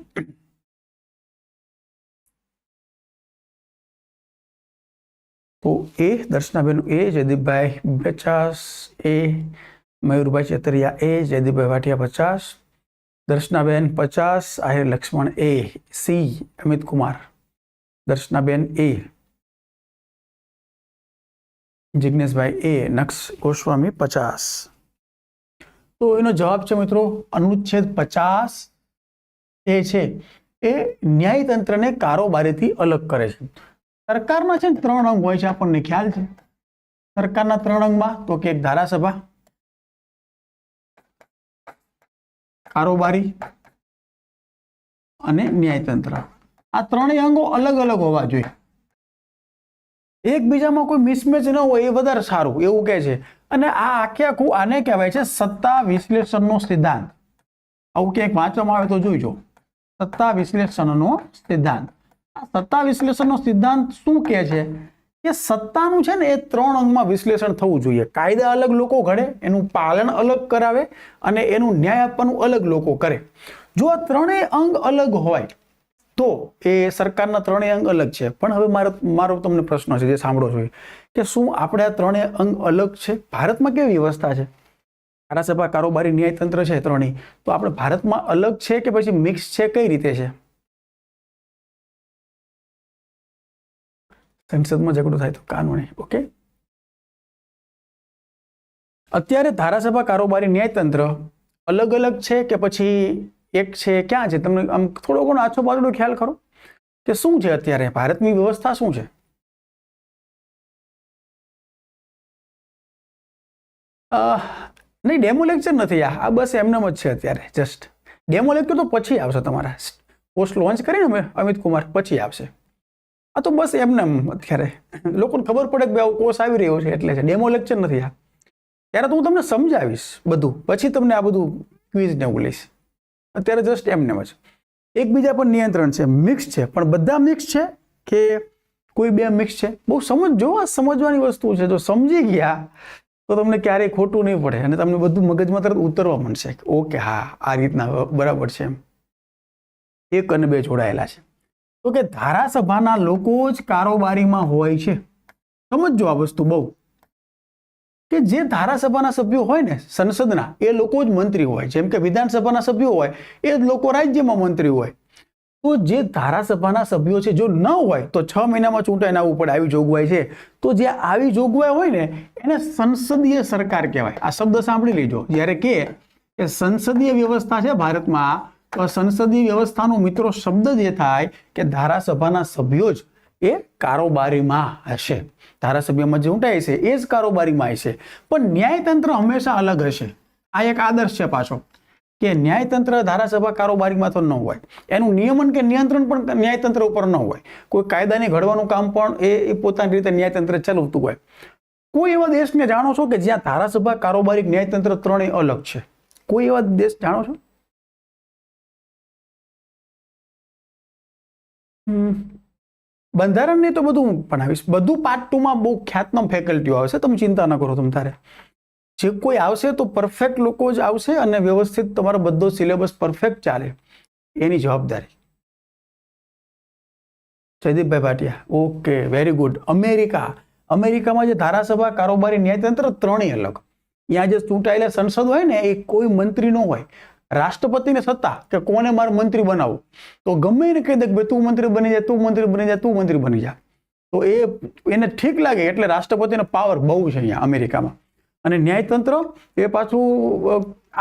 તો એ દર્શનાબેન એ, જયદીપભાઈ 50 એ, મયુરભાઈ ચેતરિયા એ, જયદીપભાઈ ભાટિયા 50, દર્શનાબેન 50, આહિર લક્ષ્મણ એ, સી અમિત કુમાર, દર્શનાબેન એ, જિગ્નેશભાઈ એ, નક્ષ ગોસ્વામી 50. તો એનો જવાબ છે મિત્રો અનુચ્છેદ 50 એ છે એ ન્યાયતંત્રને કારોબારીથી અલગ કરે છે. સરકારના છે ને 3 અંગ હોય છે, આપણને ખ્યાલ છે. સરકારના 3 અંગમાં તો કે એક ધારાસભા, કારોબારી અને ન્યાયતંત્ર. આ 3 અંગો અલગ અલગ હોવા જોઈએ, એકબીજામાં કોઈ મિસમેચ ન હોય એ વધારે સારું એવું કહે છે. અને આ આખું આને કહેવાય છે સત્તા વિશ્લેષણનો સિદ્ધાંત. આવું ક્યાંક વાંચવામાં આવે તો જોઈજો, સત્તા વિશ્લેષણનો સિદ્ધાંત. આ સત્તા વિશ્લેષણનો સિદ્ધાંત શું કહે છે કે સત્તાનું છે ને એ 3 અંગમાં વિશ્લેષણ થવું જોઈએ. કાયદા અલગ લોકો ઘડે, એનું પાલન અલગ કરાવે અને એનું ન્યાય આપવાનું અલગ લોકો કરે. જો આ 3 અંગ અલગ હોય તો એ સરકારના 3 અંગ અલગ છે. પણ હવે મારો તમને પ્રશ્ન છે જે સાંભળો છો કે શું આપણે આ 3 અંગ અલગ છે? ભારતમાં કેવી વ્યવસ્થા છે? ધારાસભા, કારોબારી, ન્યાયતંત્ર છે 3, તો આપણે ભારતમાં અલગ છે કે પછી મિક્સ છે? કઈ રીતે છે? સંસદમાં ઝઘડો થાય તો કાનૂની. ઓકે, અત્યારે ધારાસભા, કારોબારી, ન્યાયતંત્ર અલગ અલગ છે કે પછી એક છે? ક્યાં છે? તમને આમ થોડો ઘણો આછો પાછળનો ખ્યાલ ખરો કે શું છે અત્યારે ભારતની વ્યવસ્થા શું છે? નહીં, ડેમો લેક્ચર નથી આ બસ એમનેમ જ છે અત્યારે. જસ્ટ ડેમો લેક્ચર તો પછી આવશે, તમારા પોસ્ટ લોન્ચ કરીને અમે અમિત કુમાર પછી આવશે. આ તો બસ એમનેમ અત્યારે લોકોને ખબર પડે કે ભાઈ કોર્સ આવી રહ્યો છે એટલે છે. ડેમો લેક્ચર નથી આ. ત્યારે તો હું તમને સમજાવીશ બધું, પછી તમને આ બધું ક્વિઝ ને એવું લઈશ. અત્યારે જસ્ટ એમનેમ જ. એકબીજા પર નિયંત્રણ છે, મિક્સ છે, પણ બધા મિક્સ છે કે કોઈ 2 મિક્સ છે? બહુ સમજજો, આ સમજવાની વસ્તુ છે. જો સમજી ગયા તો તમને ક્યારેય ખોટું નહીં પડે અને તમને બધું મગજમાં તરત ઉતરવા માંડશે. ઓકે, હા, આ રીતના બરાબર છે. 1 અને 2 જોડાયેલા છે. તો કે ધારાસભાના લોકો જ કારોબારીમાં હોય છે. સમજો આ વસ્તુ બહુ, કે જે ધારાસભાના સભ્યો હોય ને સંસદના, એ લોકો જ મંત્રી હોય. જેમ કે વિધાનસભાના સભ્યો હોય એ જ લોકો રાજ્યમાં મંત્રી હોય. તો જે ધારાસભાના સભ્યો છે જો ન હોય તો 6 મહિનામાં ચૂંટાઈને આવવું પડે, આવી જોગવાઈ છે. તો જે આવી જોગવાઈ હોય ને એને સંસદીય સરકાર કહેવાય. આ શબ્દ સાંભળી લેજો. જ્યારે કે સંસદીય વ્યવસ્થા છે ભારતમાં, તો સંસદીય વ્યવસ્થાનો મિત્રો શબ્દ જે થાય કે ધારાસભાના સભ્યો જ એ કારોબારીમાં હશે. ધારાસભ્યમાં જે ચૂંટાય છે એ જ કારોબારીમાં હશે. પણ ન્યાયતંત્ર હંમેશા અલગ હશે. આ એક આદર્શ છે પાછો, કે ન્યાયતંત્ર ધારાસભા, કારોબારીમાં તો ન હોય. એનું નિયમન કે નિયંત્રણ પણ ન્યાયતંત્ર ઉપર ન હોય. કોઈ કાયદાને ઘડવાનું કામ પણ એ પોતાની રીતે ન્યાયતંત્ર ચલાવતું હોય. કોઈ એવા દેશને જાણો છો કે જ્યાં ધારાસભા, કારોબારી, ન્યાયતંત્ર 3 અલગ છે? કોઈ એવા દેશ જાણો છો? બંધારણને તો બધું હું ભણાવીશ. બધું પાર્ટ 2માં બહુ ખ્યાતનામ ફેકલ્ટીઓ આવશે, તમે ચિંતા ન કરો. તમ તારે જે કોઈ આવશે તો પરફેક્ટ લોકો જ આવશે અને વ્યવસ્થિત તમારો બધો સિલેબસ પરફેક્ટ ચાલે એની જવાબદારી. જયદીપભાઈ ભાટિયા, ઓકે, વેરી ગુડ. અમેરિકામાં જે ધારાસભા, કારોબારી, ન્યાયતંત્ર 3 અલગ. ત્યાં જે ચૂંટાયેલા સંસદ હોય ને એ કોઈ મંત્રી ન હોય. રાષ્ટ્રપતિને સત્તા કે કોને મારે મંત્રી બનાવવું, તો ગમે એને કહી દે કે તું મંત્રી બની જા, તું મંત્રી બની જા, તું મંત્રી બની જા. તો એને ઠીક લાગે એટલે રાષ્ટ્રપતિનો પાવર બહુ છે અહીંયા અમેરિકામાં. અને ન્યાયતંત્ર એ પાછું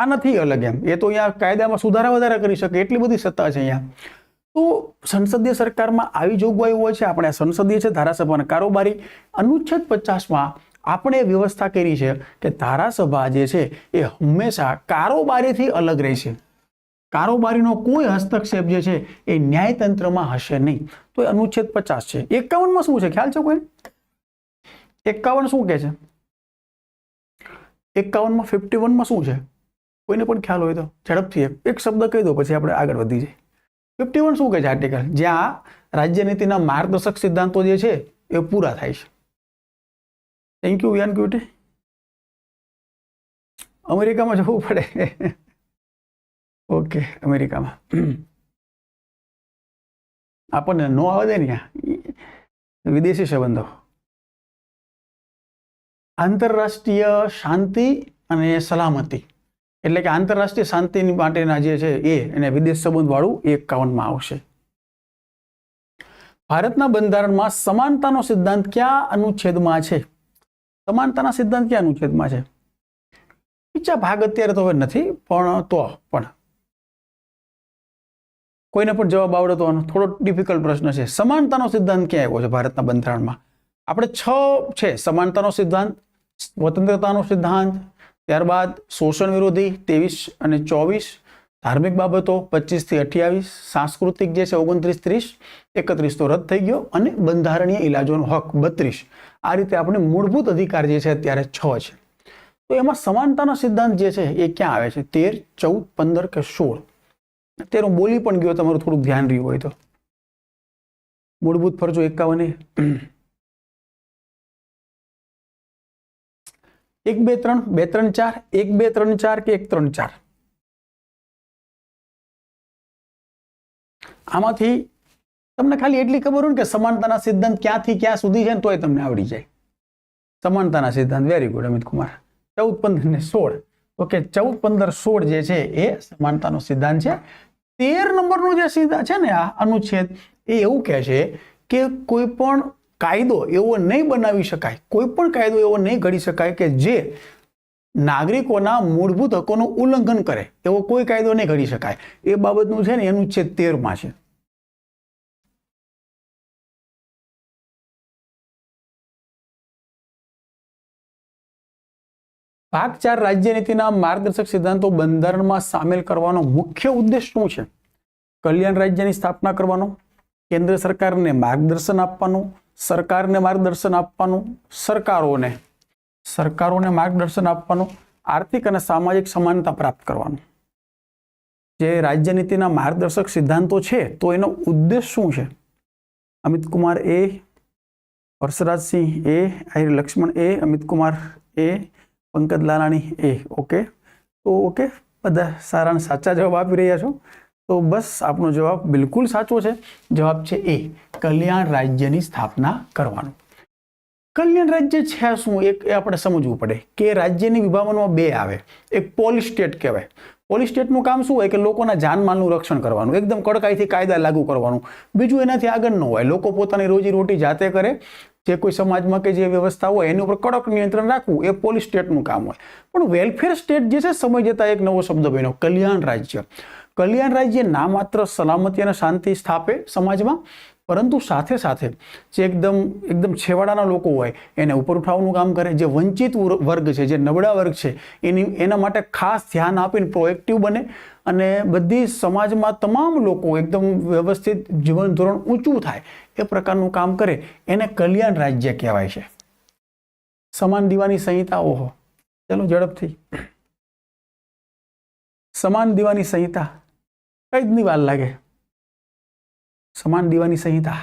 આ નથી અલગ એમ, એ તો અહીંયા કાયદામાં સુધારા વધારા કરી શકે એટલી બધી સત્તા છે અહીંયા. તો સંસદીય સરકારમાં આવી જોગવાઈઓ હોય છે. આપણે સંસદીય છે ધારાસભાના કારોબારી. અનુચ્છેદ 50માં આપણે વ્યવસ્થા કરી છે કે ધારાસભા જે છે એ હંમેશા કારોબારીથી અલગ રહેશે. કારોબારીનો કોઈ હસ્તક્ષેપ જે છે એ ન્યાયતંત્રમાં હશે નહીં. તો એ અનુચ્છેદ 50 છે. 51માં શું છે ખ્યાલ છે કોઈ? 51 શું કહે છે? 51માં 51માં શું છે? કોઈને પણ ખ્યાલ હોય તો ઝડપથી એક શબ્દ કહી દો, પછી આપણે આગળ વધી જઈએ. 51 શું કહે છે આર્ટિકલ? જ્યાં રાજ્યનીતિના માર્ગદર્શક સિદ્ધાંતો જે છે એ પૂરા થાય છે. Thank you Viyan cutie. અમેરિકામાં જવું પડે. ઓકે, અમેરિકામાં આપણને નો આવે દે ને વિદેશી સંબંધો. આંતરરાષ્ટ્રીય શાંતિ અને સલામતી, એટલે કે આંતરરાષ્ટ્રીય શાંતિ માટેના જે છે એને વિદેશ સંબંધ વાળું 51માં આવશે. ભારતના બંધારણમાં સમાનતાનો સિદ્ધાંત કયા અનુચ્છેદમાં છે? સમાનતાના સિદ્ધાંત કયા અનુચ્છેદમાં છે? બીજા ભાગ અત્યારે તો હવે નથી, પણ કોઈને પણ જવાબ આવડે તો આનો થોડો ડિફિકલ્ટ પ્રશ્ન છે. સમાનતાનો સિદ્ધાંત ક્યાં આવ્યો છે ભારતના બંધારણમાં? આપણે 6 છે. સમાનતાનો સિદ્ધાંત, સ્વતંત્રતાનો સિદ્ધાંત, ત્યારબાદ શોષણ વિરોધી 23 અને 24, ધાર્મિક બાબતો 25 થી 28, સાંસ્કૃતિક જે છે 29, 30, 31 તો રદ થઈ ગયો, અને બંધારણીય ઇલાજોનો હક 32. આ રીતે આપણે મૂળભૂત અધિકાર જે છે અત્યારે 6 છે. તો એમાં સમાનતાનો સિદ્ધાંત જે છે એ ક્યાં આવે છે? 13, 14, 15 કે 16? અત્યારે હું બોલી પણ ગયો, તમારું થોડું ધ્યાન રહ્યું હોય તો. મૂળભૂત ફરજો 51. 1, 2, 3, 2, 3, 4, 1, 2, 3, 4 કે 1, 3, 4? આમાંથી તમને ખાલી એટલી ખબર હોય ને કે સમાનતાના સિદ્ધાંત ક્યાંથી ક્યાં સુધી છે ને તોય તમને આવડી જાય. સમાનતાના સિદ્ધાંત, વેરી ગુડ અમિત કુમાર. 14, 15 ને 16. ઓકે, 14, 15, 16 જે છે એ સમાનતાનો સિદ્ધાંત છે. 13 નંબરનો જે સિદ્ધાંત છે ને, આ અનુચ્છેદ, એ એવું કહે છે કે કોઈ પણ કાયદો એવો નહીં બનાવી શકાય, કોઈ પણ કાયદો એવો નહીં ઘડી શકાય કે જે નાગરિકોના મૂળભૂત હકોનું ઉલ્લંઘન કરે. એવો કોઈ કાયદો નહીં ઘડી શકાય. એ બાબતનું છે ને અનુચ્છેદ 13 છે. ભાગ 4 રાજ્યનીતિના માર્ગદર્શક સિદ્ધાંતો બંધારણમાં સામેલ કરવાનો મુખ્ય ઉદ્દેશ શું છે? કલ્યાણ રાજ્યની સ્થાપના કરવાનો, કેન્દ્ર સરકારને માર્ગદર્શન આપવાનું, સરકારને માર્ગદર્શન આપવાનું, સરકારોને માર્ગદર્શન આપવાનું, આર્થિક અને સામાજિક સમાનતા પ્રાપ્ત કરવાનું. જે રાજ્યનીતિના માર્ગદર્શક સિદ્ધાંતો છે તો એનો ઉદ્દેશ શું છે? અમિત કુમાર એ, હર્ષરાજસિંહ એ, આહિર લક્ષ્મણ એ, અમિત કુમાર એ, પંકજ લાલાણી એ. ઓકે, તો ઓકે, બધા સારા સાચા જવાબ આપી રહ્યા છો. તો બસ આપનો જવાબ બિલકુલ સાચો છે. જવાબ છે એ, કલ્યાણ રાજ્યની સ્થાપના કરવાનું. કલ્યાણ રાજ્ય છે શું એ આપણે સમજવું પડે કે રાજ્યની વિભાવનામાં 2 આવે. એક પોલીસ સ્ટેટ કહેવાય. પોલીસ સ્ટેટનું કામ શું હોય કે લોકોના જાનમાલનું રક્ષણ કરવાનું, એકદમ કડકાઈથી કાયદા લાગુ કરવાનું. બીજું એનાથી આગળ ન હોય, લોકો પોતાની રોજીરોટી જાતે કરે. જે કોઈ સમાજમાં કે જે વ્યવસ્થા હોય એની ઉપર કડક નિયંત્રણ રાખવું એ પોલીસ સ્ટેટનું કામ હોય. પણ વેલફેર સ્ટેટ જે છે સમય જતા એક નવો શબ્દ બન્યો, કલ્યાણ રાજ્ય. કલ્યાણ રાજ્ય ના માત્ર સલામતી અને શાંતિ સ્થાપે સમાજમાં, પરંતુ સાથે સાથે જે એકદમ છેવાડાના લોકો હોય એને ઉપર ઉઠાવવાનું કામ કરે. જે વંચિત વર્ગ છે, જે નબળા વર્ગ છે, એના માટે ખાસ ધ્યાન આપીને પ્રોએક્ટિવ બને અને બધી સમાજમાં તમામ લોકો એકદમ વ્યવસ્થિત જીવન ધોરણ ઊંચું થાય એ પ્રકારનું કામ કરે, એને કલ્યાણ રાજ્ય કહેવાય છે. સમાન દીવાની સંહિતા, ઓહો, ચલો ઝડપથી. સમાન દીવાની સંહિતા કઈ જ નહીં વાર લાગે. સમાન દીવાની સંહિતા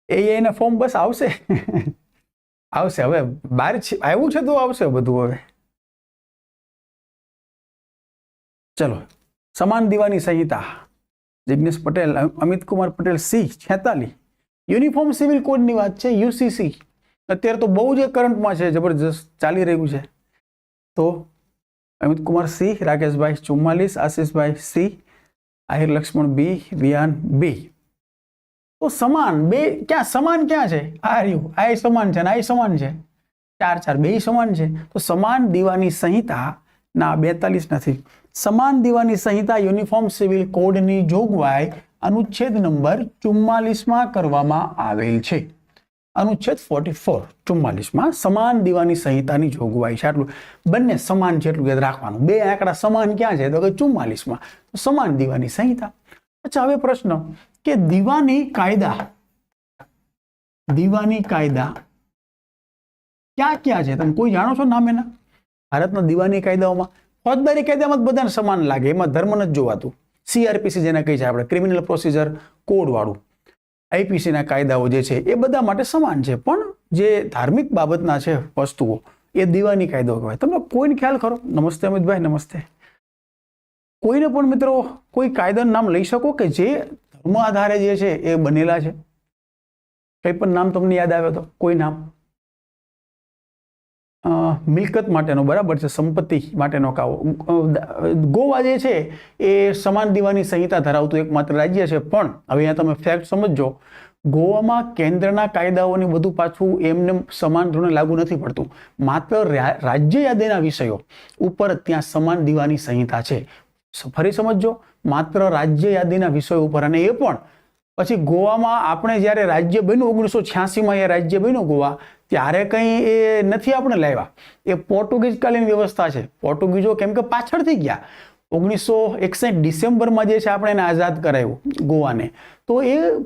એના ફોર્મ બસ આવશે. આવશે હવે, બહાર આવ્યું છે તો આવશે બધું હવે. ચલો, સમાન દીવાની સંહિતા, Jignesh Patel, Amit Kumar Patel, C46. Uniform civil કોડની વાત છે, UCC. અત્યારે તો બહુ જ કરંટમાં છે, જબરજસ્ત ચાલી રહ્યું છે. તો અમિત કુમાર C, રાકેશભાઈ 44, આશીષભાઈ C, Ahir Lakshman B, વિયાન B. તો સમાન બે ક્યાં, સમાન ક્યાં છે? આ રહ્યું, આ સમાન છે ને આ સમાન છે, 4 4 બે સમાન છે. તો સમાન દીવાની સંહિતા ના 42 નથી. સમાન દીવાની સંહિતા યુનિફોર્મ સિવિલ કોડની જોગવાઈ અનુચ્છેદ નંબર 44માં કરવામાં આવેલ છે. અનુચ્છેદ 44, 44માં સમાન દીવાની સંહિતાની જોગવાઈ છે. આટલું બંને સમાન છે એટલું યાદ રાખવાનું. 2 આંકડા સમાન ક્યાં છે? તો કે 44માં. સમાન દીવાની સંહિતા. અચ્છા, હવે પ્રશ્ન કે દીવાની કાયદા ક્યાં ક્યાં છે? તમે કોઈ જાણો છો નામ એના? ભારતના દીવાની કાયદાઓમાં, ફોજદારી કાયદામાં બધાને સમાન લાગે, એમાં ધર્મ નથી જોવાતું. CRPC જેને કહી છે આપણે, ક્રિમિનલ પ્રોસિજર કોડ વાળું, IPC ના કાયદાઓ જે છે એ બધા માટે સમાન છે. પણ જે ધાર્મિક બાબતના છે વસ્તુઓ એ દીવાની કાયદો કહેવાય. તમને કોઈને ખ્યાલ ખરો? નમસ્તે અમિતભાઈ, નમસ્તે. કોઈને પણ મિત્રો કોઈ કાયદાનું નામ લઈ શકો કે જે ધર્મ આધારે જે છે એ બનેલા છે? કંઈ પણ નામ તમને યાદ આવે તો કોઈ નામ? મિલકત માટેનો, બરાબર છે, સંપત્તિ માટેનો કાવો. ગોવા જે છે એ સમાન દીવાની સંહિતા ધરાવતું એકમાત્ર રાજ્ય છે. પણ હવે અહીંયા તમે ફેક્ટ સમજો, ગોવામાં કેન્દ્રના કાયદાઓની બધું પાછું એમને સમાન ધોરણે લાગુ નથી પડતું. માત્ર રાજ્ય યાદીના વિષયો ઉપર ત્યાં સમાન દીવાની સંહિતા છે. ફરી સમજો, માત્ર રાજ્ય યાદીના વિષયો ઉપર. અને એ પણ પછી ગોવામાં આપણે જ્યારે રાજ્ય બન્યું 1986માં એ રાજ્ય બન્યું ગોવા, ત્યારે કંઈ એ નથી આપણે લાવ્યા. એ પોર્ટુગીઝ કાલીન વ્યવસ્થા છે. પોર્ટુગીઝો કેમ કે પાછળ થઈ ગયા. 1961 ડિસેમ્બરમાં જે છે આપણે એને આઝાદ કરાવ્યું ગોવાને. તો એ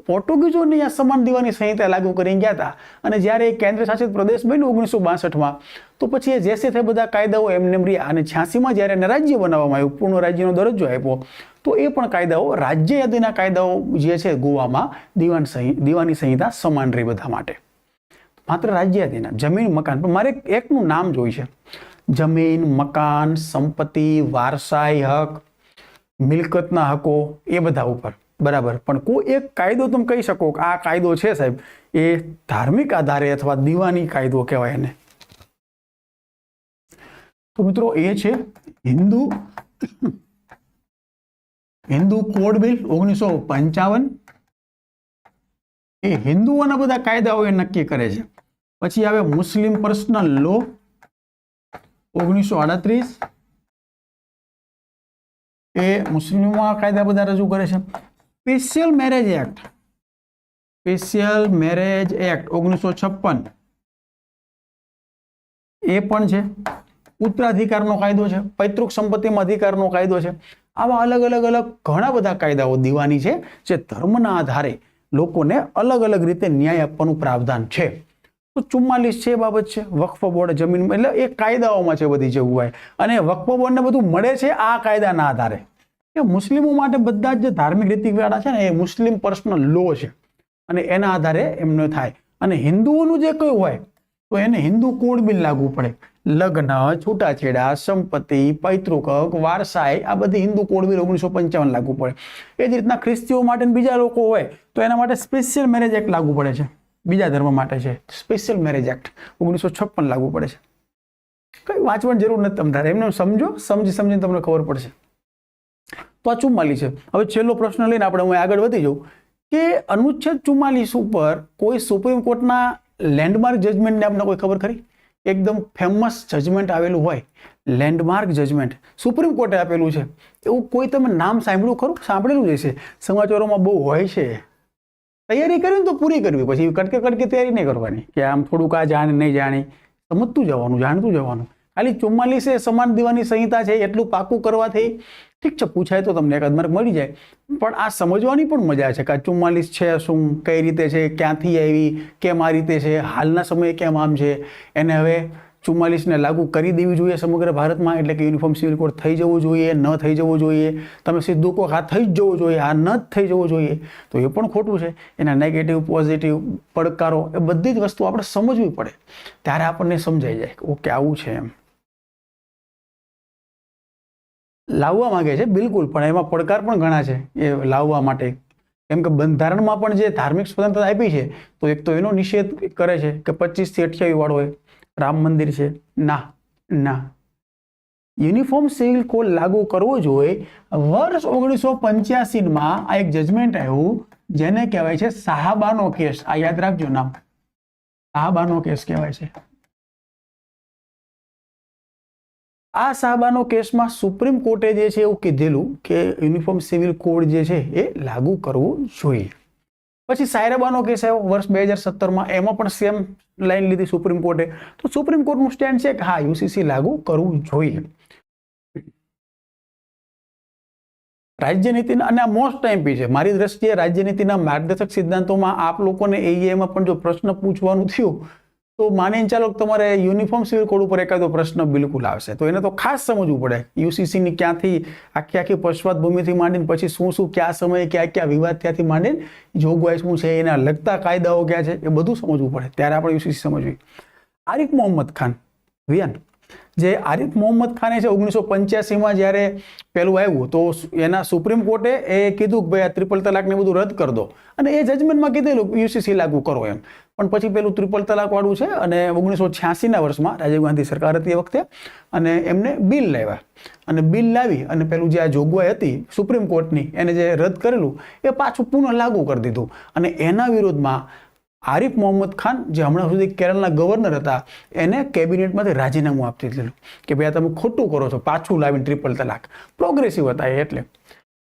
પોર્ટુગીઝોને અહીંયા સમાન દીવાની સંહિતા લાગુ કરી ગયા હતા. અને જ્યારે એ કેન્દ્ર શાસિત પ્રદેશ બન્યું 1962માં, તો પછી એ જે છે બધા કાયદાઓ એમને રહ્યા. અને 86માં જ્યારે એને રાજ્ય બનાવવામાં આવ્યું, પૂર્ણ રાજ્યનો દરજ્જો આપ્યો, તો એ પણ કાયદાઓ રાજ્ય યાદીના કાયદાઓ જે છે ગોવામાં દીવાની સંહિતા સમાન રહી બધા માટે. માત્ર રાજ્ય યાદીના જમીન મકાન. પણ મારે એકનું નામ જોઈ છે. જમીન, મકાન, સંપત્તિ, વારસાઈ હક, મિલકતના હકો, એ બધા ઉપર બરાબર. પણ કોઈ એક કાયદો તમે કહી શકો કે આ કાયદો છે સાહેબ, એ ધાર્મિક આધારે અથવા દીવાની કાયદો કહેવાય એને. તો મિત્રો એ છે હિન્દુ કોડ બિલ 1955. એ હિન્દુઓના બધા કાયદાઓ એ નક્કી કરે છે. પછી આવે મુસ્લિમ પર્સનલ લો 1938. એ મુસ્લિમોના કાયદા બધા રજૂ કરે છે. સ્પેશિયલ મેરેજ એક્ટ 1956 એ પણ છે. ઉત્તરાધિકારનો કાયદો છે. પૈતૃક સંપત્તિમાં અધિકારનો કાયદો છે. આવા અલગ અલગ ઘણા બધા કાયદાઓ દીવાની છે, જે ધર્મના આધારે લોકોને અલગ અલગ રીતે ન્યાય આપવાનું પ્રાવધાન છે. તો 44 છે બાબત છે. વક્ફ બોર્ડ જમીન, એટલે એ કાયદાઓમાં છે બધી જેવું હોય. અને વક્ફ બોર્ડને બધું મળે છે આ કાયદાના આધારે. કે મુસ્લિમો માટે બધા જ ધાર્મિક રીતિવાળા છે ને એ મુસ્લિમ પર્સનલ લો છે, અને એના આધારે એમને થાય. અને હિન્દુઓનું જે કયું હોય તો એને હિન્દુ કોડ બિલ લાગુ પડે. લગ્ન, છૂટાછેડા, સંપત્તિ, પૈતૃક હક, વારસાઈ, આ બધી હિન્દુ કોડ બિલ 1955 લાગુ પડે. એ જ રીતના ખ્રિસ્તીઓ માટે બીજા લોકો હોય તો એના માટે સ્પેશિયલ મેરેજ એક્ટ લાગુ પડે છે. બીજા ધર્મ માટે છે સ્પેશિયલ મેરેજ એક્ટ 1956 લાગુ પડે છે. કઈ વાંચવાની જરૂર નથી તમારે, એમને સમજીને તમને ખબર પડશે. તો આ 44 છે. હવે છેલ્લો પ્રશ્ન લઈને આપણે હું આગળ વધી જાઉં કે અનુચ્છેદ 44 ઉપર કોઈ સુપ્રીમ કોર્ટના લેન્ડમાર્ક જજમેન્ટને આપને કોઈ ખબર ખરી? એકદમ ફેમસ જજમેન્ટ આવેલું હોય, લેન્ડમાર્ક જજમેન્ટ સુપ્રીમ કોર્ટે આપેલું છે, એવું કોઈ તમે નામ સાંભળ્યું ખરું? સાંભળેલું જ હશે, સમાચારોમાં બહુ હોય છે. તૈયારી કરી તો પૂરી કરવી, પછી કટકે તૈયારી નહીં કરવાની કે આમ થોડુંક આ જાણે નહીં જાણી, સમજતું જવાનું, જાણતું જવાનું. ખાલી 44 સમાન દીવાની સંહિતા છે એટલું પાકું કરવાથી ઠીક છે, પૂછાય તો તમને એકાદ માર્ક મળી જાય. પણ આ સમજવાની પણ મજા છે કે આ 44 છે શું, કઈ રીતે છે, ક્યાંથી આવી, કેમ આ રીતે છે, હાલના સમયે કેમ આમ છે. એને હવે 44ને લાગુ કરી દેવી જોઈએ સમગ્ર ભારતમાં, એટલે કે યુનિફોર્મ સિવિલ કોડ થઈ જવું જોઈએ, ન થઈ જવું જોઈએ. તમે સીધું કહો હા થઈ જ જવું જોઈએ, આ ન જ થઈ જવું જોઈએ, તો એ પણ ખોટું છે. એના નેગેટિવ, પોઝિટિવ, પડકારો, એ બધી જ વસ્તુ આપણે સમજવી પડે, ત્યારે આપણને સમજાઈ જાય કે ઓકે આવું છે એમ. લાવવા માંગે છે બિલકુલ, પણ એમાં પડકાર પણ ઘણા છે એ લાવવા માટે. કેમ કે બંધારણમાં પણ જે ધાર્મિક સ્વતંત્રતા આપી છે, તો એક તો એનો નિષેધ કરે છે કે 25 થી 28 વાળો હોય. રામ મંદિર છે, ના. યુનિફોર્મ સિવિલ કોડ લાગુ કરવો જોઈએ. વર્ષ 1985માં આ એક જજમેન્ટ આવ્યું જેને કહેવાય છે સાહાબાનો કેસ. આ યાદ રાખજો નામ, સાહાબાનો કેસ કહેવાય છે. આ સાહાબાનો કેસમાં સુપ્રીમ કોર્ટે જે છે એવું કીધેલું કે યુનિફોર્મ સિવિલ કોડ જે છે એ લાગુ કરવું જોઈએ. પછી સાયરાબાનો કેસ આવ્યો વર્ષ 2017માં, એમાં પણ સેમ લાઈન લીધી સુપ્રીમ કોર્ટે. તો સુપ્રીમ કોર્ટનું સ્ટેન્ડ છે કે હા યુસીસી લાગુ કરવું જોઈએ. રાજ્યનીતિના, અને આ મોસ્ટ ટાઈમ છે મારી દ્રષ્ટિએ, રાજ્યનીતિના માર્ગદર્શક સિદ્ધાંતોમાં આપ લોકોને એમાં પણ જો પ્રશ્ન પૂછવાનું થયું તો માનીને ચાલો તમારે યુનિફોર્મ સિવિલ કોડ ઉપર એકાદો પ્રશ્ન બિલકુલ આવશે, તો એને તો ખાસ સમજવું પડે. યુસીસીની ક્યાંથી આખી પશ્ચાત ભૂમિથી માંડીને પછી શું કયા સમયે ક્યાં વિવાદ ત્યાંથી માંડીને જોગવાઈ શું છે, એના લગતા કાયદાઓ ક્યાં છે, એ બધું સમજવું પડે, ત્યારે આપણે યુસીસી સમજવી. આરિફ મોહમ્મદ ખાન વિયન જે આરિફ મોહમ્મદ ખાને છે 1985માં જ્યારે પેલું આવ્યું તો એના સુપ્રીમ કોર્ટે એ કીધું કે ભાઈ આ ટ્રિપલ તલાક ને બધું રદ કરી દો, અને એ જજમેન્ટમાં કીધેલું યુસીસી લાગુ કરો એમ. પણ પછી પેલું ટ્રિપલ તલાક વાળું છે અને 1986ના વર્ષમાં રાજીવ ગાંધી સરકાર હતી એ વખતે, અને એમને બિલ લાવ્યા, અને બિલ લાવી અને પેલું જે આ જોગવાઈ હતી સુપ્રીમ કોર્ટની એને જે રદ કરેલું એ પાછું પુનઃ લાગુ કરી દીધું. અને એના વિરોધમાં આરિફ મોહમ્મદ ખાન જે હમણાં સુધી કેરળના ગવર્નર હતા એને કેબિનેટમાંથી રાજીનામું આપી દીધેલું કે ભાઈ આ તમે ખોટું કરો છો, પાછું લાવીને ટ્રિપલ તલાક. પ્રોગ્રેસિવ હતા એ. એટલે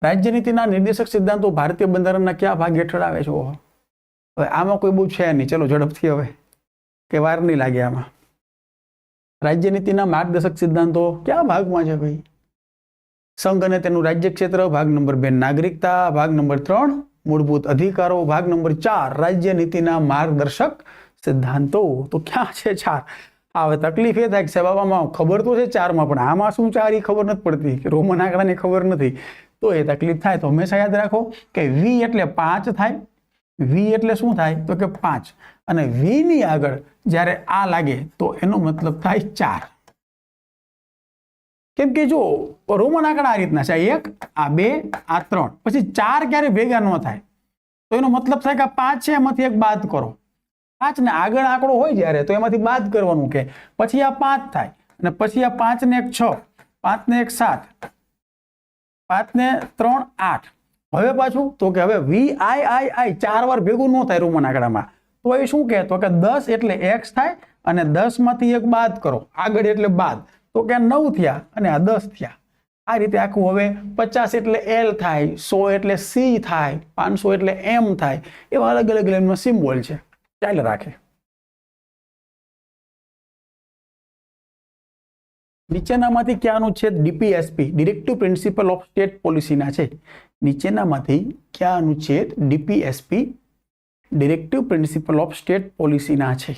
રાજ્યનીતિના નિર્દેશક સિદ્ધાંતો ભારતીય બંધારણના કયા ભાગ હેઠળ આવે છે? હવે આમાં કોઈ બહુ છે નહીં, ચલો ઝડપથી, હવે કે વાર નહીં લાગે આમાં. રાજ્યનીતિના માર્ગદર્શક સિદ્ધાંતો કયા ભાગમાં છે ભાઈ? સંઘ અને તેનું રાજ્ય ક્ષેત્ર, ભાગ નંબર 2 નાગરિકતા, ભાગ નંબર 3 મૂળભૂત અધિકારો, ભાગ નંબર 4 રાજ્યનીતિના માર્ગદર્શક સિદ્ધાંતો. તો ક્યાં છે 4? હવે તકલીફ એ થાય કે સાહેબ આમાં ખબર તો છે 4માં, પણ આમાં શું 4 એ ખબર નથી પડતી, કે રોમન આંકડાની ખબર નથી, તો એ તકલીફ થાય. તો હંમેશા યાદ રાખો કે વી એટલે 5 થાય. વી એટલે શું થાય તો કે 5, અને વી ની આગળ જ્યારે આ લાગે તો એનો મતલબ થાય 4. કેમ કે જો રોમન આંકડા આ રીતના છે, 1 આ 2 આ 3, પછી 4 ક્યારે ભેગા ન થાય, તો એનો મતલબ થાય કે આ 5 છે એમાંથી એક બાદ કરો. 5 ને આગળ આંકડો હોય જ્યારે તો એમાંથી બાદ કરવાનું, કે પછી આ 5 થાય, અને પછી આ 5 ને 1 6, 5 ને 1 7, 5 ને 3 8. હવે પાછું તો કે હવે વી આઈ 4 વાર ભેગું ન થાય રોમન આંકડામાં, તો એ શું કહે તો કે 10 એટલે x થાય, અને 10 માંથી એક બાદ કરો, આગળ એટલે બાદ, તો કે 9 થયા અને આ 10 થયા. આ રીતે આખું. હવે 50 એટલે L થાય, 100 એટલે C થાય, 500 એટલે M થાય, એવા અલગ અલગ એમનો સિમ્બોલ છે. ચાલે રાખે. નીચેનામાંથી કયા અનુચ્છેદ DPSP directive principle of state પોલિસીના છે? નીચેનામાંથી કયા અનુચ્છેદ DPSP directive principle of state પોલિસીના છે?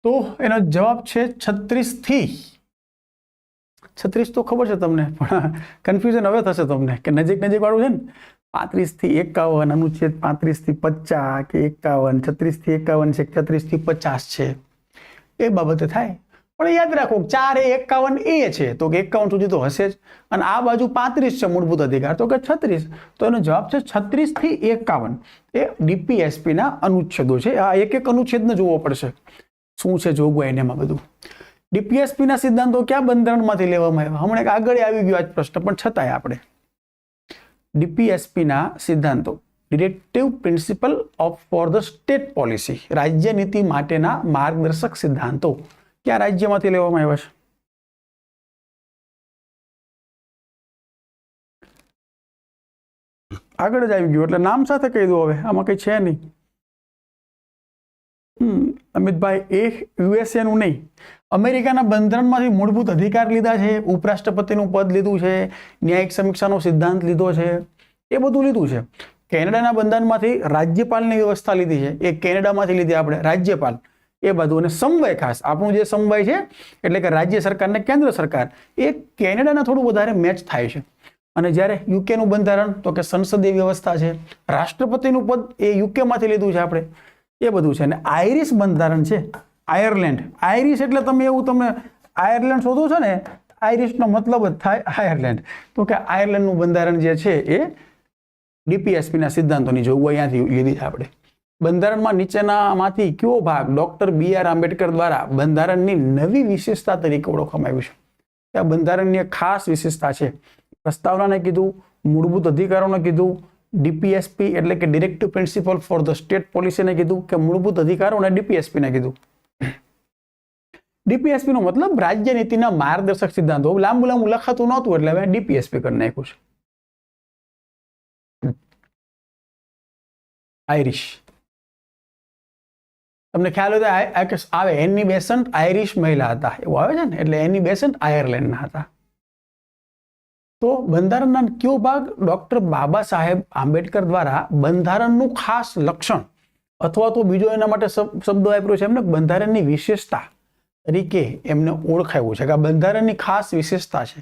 તો એનો જવાબ છે 36 થી 36 તો ખબર છે તમને, પણ કન્ફ્યુઝન હવે થશે તમને કે નજીક વાળું છે ને. 35 થી 51 અનુચ્છેદ 35 થી 50 કે 51, 36 થી 51 છે, 36 થી 50 છે, એ બાબતે થાય. પણ યાદ રાખો 4 એ 51 એ છે, તો કે 51 સુધી તો હશે જ, અને આ બાજુ 35 છે મૂળભૂત અધિકાર, તો કે 36. તો એનો જવાબ છે 36 થી 51. એ ડીપીએસપી ના અનુચ્છેદો છે. આ એક એક અનુચ્છેદને જોવો પડશે શું છે જોગવાઈ એમાં બધું. ડીપીએસપી ના સિદ્ધાંતો ક્યાં બંધારણમાંથી લેવામાં આવ્યા? હમણાં આગળ આવી ગયો આજ પ્રશ્ન, પણ છતાંય આપણે ડીપીએસપી ના સિદ્ધાંતો directive principle of four the state policy, રાજ્ય નીતિ માટેના માર્ગદર્શક સિદ્ધાંતો ક્યાં રાજ્યમાંથી લેવામાં આવ્યા છે? આગળ જ આવી ગયું એટલે નામ સાથે કહી દો. હવે આમાં કઈ છે નહીં. અમિતભાઈ, એ યુએસએ નું નહીં, અમેરિકાના બંધારણમાંથી મૂળભૂત અધિકાર લીધા છે, ઉપરાષ્ટ્રપતિનું પદ લીધું છે, ન્યાયિક સમીક્ષાનો સિદ્ધાંત લીધો છે, એ બધું લીધું છે. કેનેડાના બંધારણમાંથી રાજ્યપાલની વ્યવસ્થા લીધી છે, એ કેનેડામાંથી લીધી આપણે રાજ્યપાલ, એ બધું. અને સમવાય, ખાસ આપણું જે સમવાય છે એટલે કે રાજ્ય સરકાર ને કેન્દ્ર સરકાર, એ કેનેડાના થોડું વધારે મેચ થાય છે. અને જ્યારે યુકેનું બંધારણ તો કે સંસદીય વ્યવસ્થા છે, રાષ્ટ્રપતિનું પદ એ યુકેમાંથી લીધું છે આપણે, એ બધું છે. અને આયરિશ બંધારણ છે, આયર્લેન્ડ. આયરિશ એટલે તમે એવું તમે આયર્લેન્ડ શોધો છો ને, આયરિશનો મતલબ જ થાય આયર્લેન્ડ, તો કે આયર્લેન્ડનું બંધારણ જે છે એ ડીપીએસપીના સિદ્ધાંતોની જોગવાઈ અહીંયાથી લીધી છે આપણે. બંધારણમાં નીચેનામાંથી કયો ભાગ ડોક્ટર BR આંબેડકર દ્વારા બંધારણની નવી વિશેષતા તરીકે ઓળખવામાં આવ્યું છે? આ બંધારણની એક ખાસ વિશેષતા છે. પ્રસ્તાવનાને કીધું, મૂળભૂત અધિકારોને કીધું, ડીપીએસપી એટલે કે directive principle for the state પોલિસીને કીધું, કે મૂળભૂત અધિકારો અને ડીપીએસપીને કીધું. ડીપીએસપી નો મતલબ રાજ્ય નીતિના માર્ગદર્શક સિદ્ધાંતો. લાંબુ લખાતું નહોતું એટલે હવે ડીપીએસપી કરી નાખ્યું છે. આયરિશ તમને ખ્યાલ હોય તો આવે, એની બેસન્ટ આયરિશ મહિલા હતા એવું આવે છે ને, એટલે એની બેસન્ટ આયર્લેન્ડના હતા. તો બંધારણના કયો ભાગ ડોક્ટર બાબા સાહેબ આંબેડકર દ્વારા બંધારણનું ખાસ લક્ષણ અથવા તો બીજો એના માટે શબ્દ વાપર્યો છે એમને બંધારણની વિશેષતા તરીકે એમને ઓળખાયું છે કે આ બંધારણની ખાસ વિશેષતા છે.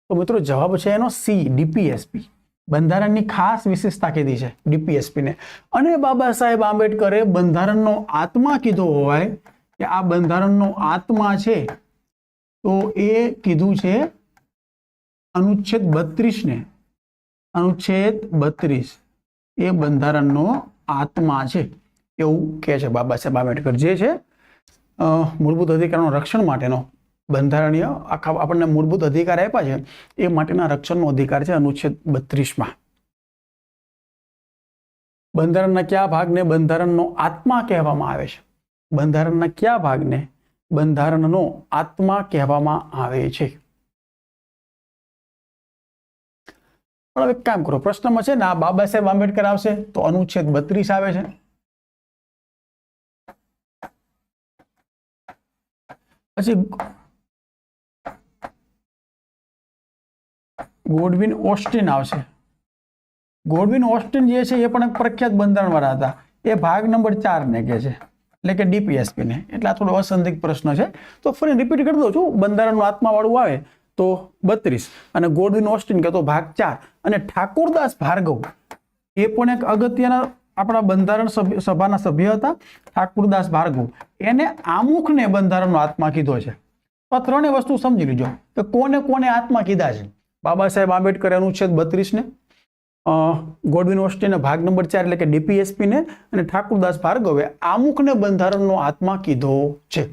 તો મિત્રો જવાબ છે એનો સી, ડીપીએસપી. બંધારણની ખાસ વિશેષતા કીધી છે ડીપીએસપી ને. અને બાબા સાહેબ આંબેડકરે બંધારણનો આત્મા કીધો હોય કે આ બંધારણનો આત્મા છે તો એ કીધું છે અનુચ્છેદ 32 ને. અનુચ્છેદ 32 એ બંધારણનો આત્મા છે એવું કહે છે બાબા સાહેબ આંબેડકર. જે છે મૂળભૂત અધિકારોના રક્ષણ માટેનો બંધારણીય આખા આપણને મૂળભૂત અધિકાર આપ્યા છે એ માટેના રક્ષણનો અધિકાર છે અનુચ્છેદ 32માં. બંધારણના કયા ભાગને બંધારણનો આત્મા કહેવામાં આવે છે? બંધારણના કયા ભાગને બંધારણનો આત્મા કહેવામાં આવે છે? પણ હવે કામ કરો, પ્રશ્નમાં છે ને આ બાબા સાહેબ આંબેડકર આવશે તો અનુચ્છેદ 32 આવે છે. પછી ગોડવિન ઓસ્ટિન આવશે. ગોડવિન ઓસ્ટિન જે છે એ પણ એક પ્રખ્યાત બંધારણ વાળા હતા. એ ભાગ નંબર 4 ને કહે છે, એટલે કે ડીપીએસપી ને. એટલે આ થોડો અસંદિગ્ધ પ્રશ્ન છે તો ફરી રિપીટ કરી દઉં છું. બંધારણનો આત્મા વાળું આવે તો 32 અને ગોડવિન ઓસ્ટિન કે તો ભાગ 4. અને ઠાકોરદાસ ભાર્ગવ એ પણ એક અગત્યના આપણા બંધારણ સભાના સભ્ય હતા. ઠાકુરદાસ ભાર્ગવ એને આમુખને બંધારણનો આત્મા કીધો છે. તો આ ત્રણેય વસ્તુ સમજી લીજો કે કોને કોને આત્મા કીધા છે. બાબા સાહેબ આંબેડકર અનુચ્છેદ 32 ને, ગોડવિન ઓસ્ટિને ભાગ નંબર 4 એટલે કે ડીપીએસપી ને, અને ઠાકુરદાસ ભાર્ગવે આમુખને બંધારણનો આત્મા કીધો છે.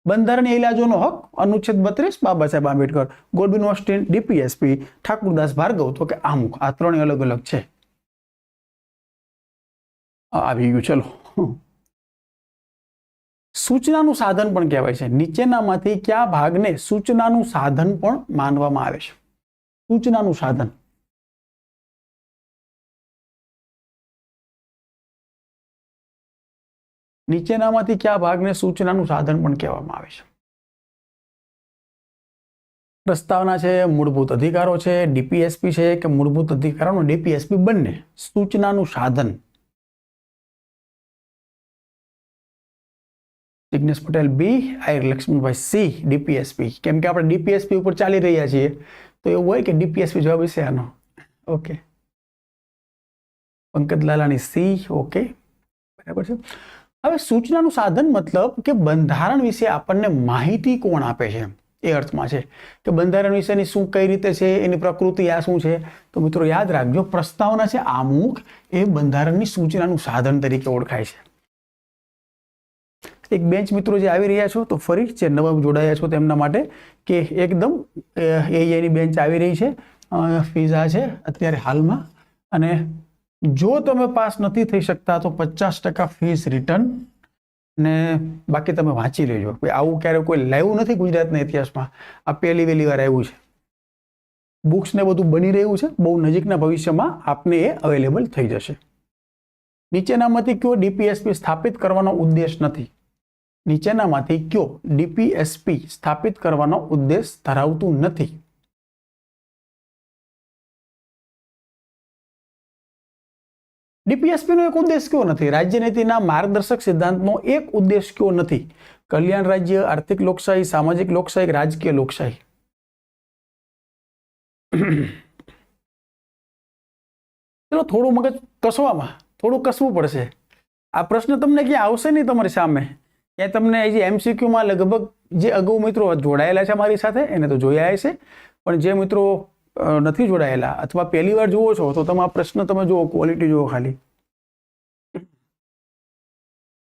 બંધારણીય ઇલાજોનો હક અનુચ્છેદ 32 Baba Saheb Ambedkar, Godwin Austin DPSP, Thakurdas Bhargav તો કે આમુખ. આ ત્રણેય અલગ અલગ છે. આવી ગયું. ચલો, સૂચનાનું સાધન પણ કહેવાય છે. નીચેનામાંથી કયા ભાગને સૂચનાનું સાધન પણ માનવામાં આવે છે? સૂચનાનું સાધન. નીચેનામાંથી કયા ભાગને સૂચનાનું સાધન પણ કહેવામાં આવે છે? પ્રસ્તાવના છે, મૂળભૂત અધિકારો છે, ડીપીએસપી છે કે મૂળભૂત અધિકારો ડીપીએસપી બંને? સૂચનાનું સાધન. જિગ્નેશ પટેલ બી, આયર લક્ષ્મણભાઈ સી, ડીપીએસપી. કેમ કે આપણે ડીપીએસપી ઉપર ચાલી રહ્યા છીએ તો એવું હોય કે ડીપીએસપી જવાબ હશે આનો. Okay, Pankaj Lalani C. Okay, બરાબર છે. હવે સૂચનાનું સાધન મતલબ કે બંધારણ વિશે આપણને માહિતી કોણ આપે છે એ અર્થમાં છે કે બંધારણ વિશેની શું કઈ રીતે છે, એની પ્રકૃતિ આ શું છે. તો મિત્રો યાદ રાખજો, પ્રસ્તાવના છે આમુખ એ બંધારણની સૂચનાનું સાધન તરીકે ઓળખાય છે. એક બેન્ચ મિત્રો જે આવી રહ્યા છો તો ફરી જે નવા જોડાયા છો તેમના માટે કે એકદમ એની બેન્ચ આવી રહી છે. ફીઝા છે અત્યારે હાલમાં, અને જો તમે પાસ નથી થઈ શકતા તો 50% ફીસ રિટર્ન, ને બાકી તમે વાંચી લેજો. આવું ક્યારે કોઈ લાવ્યું નથી ગુજરાતના ઇતિહાસમાં. આ પહેલી વહેલી વાર આવ્યું છે. બુક્સ ને બધું બની રહ્યું છે. બહુ નજીકના ભવિષ્યમાં આપને એ અવેલેબલ થઈ જશે. નીચેનામાંથી કયો ડીપીએસપી સ્થાપિત કરવાનો ઉદ્દેશ નથી? નીચેનામાંથી કયો ડીપીએસપી સ્થાપિત કરવાનો ઉદ્દેશ ધરાવતું નથી? ડીપીએસપી નો એક ઉદ્દેશ કયો નથી? રાજ્યનીતિના માર્ગદર્શક સિદ્ધાંતનો એક ઉદ્દેશ કયો નથી? કલ્યાણ રાજ્ય, આર્થિક લોકશાહી, સામાજિક લોકશાહી, રાજકીય લોકશાહી. ચલો, થોડું મગજ કસવામાં થોડું કસવું પડશે. આ પ્રશ્ન તમને ક્યાં આવશે નહીં તમારી સામે, ક્યાં તમને જે એમસીક્યુમાં લગભગ જે અગાઉ મિત્રો જોડાયેલા છે મારી સાથે એને તો જોયા હશે, પણ જે મિત્રો નથી જોડાયેલા અથવા પહેલી વાર જુઓ છો તો તમે આ પ્રશ્ન તમે જુઓ, ક્વોલિટી જુઓ ખાલી.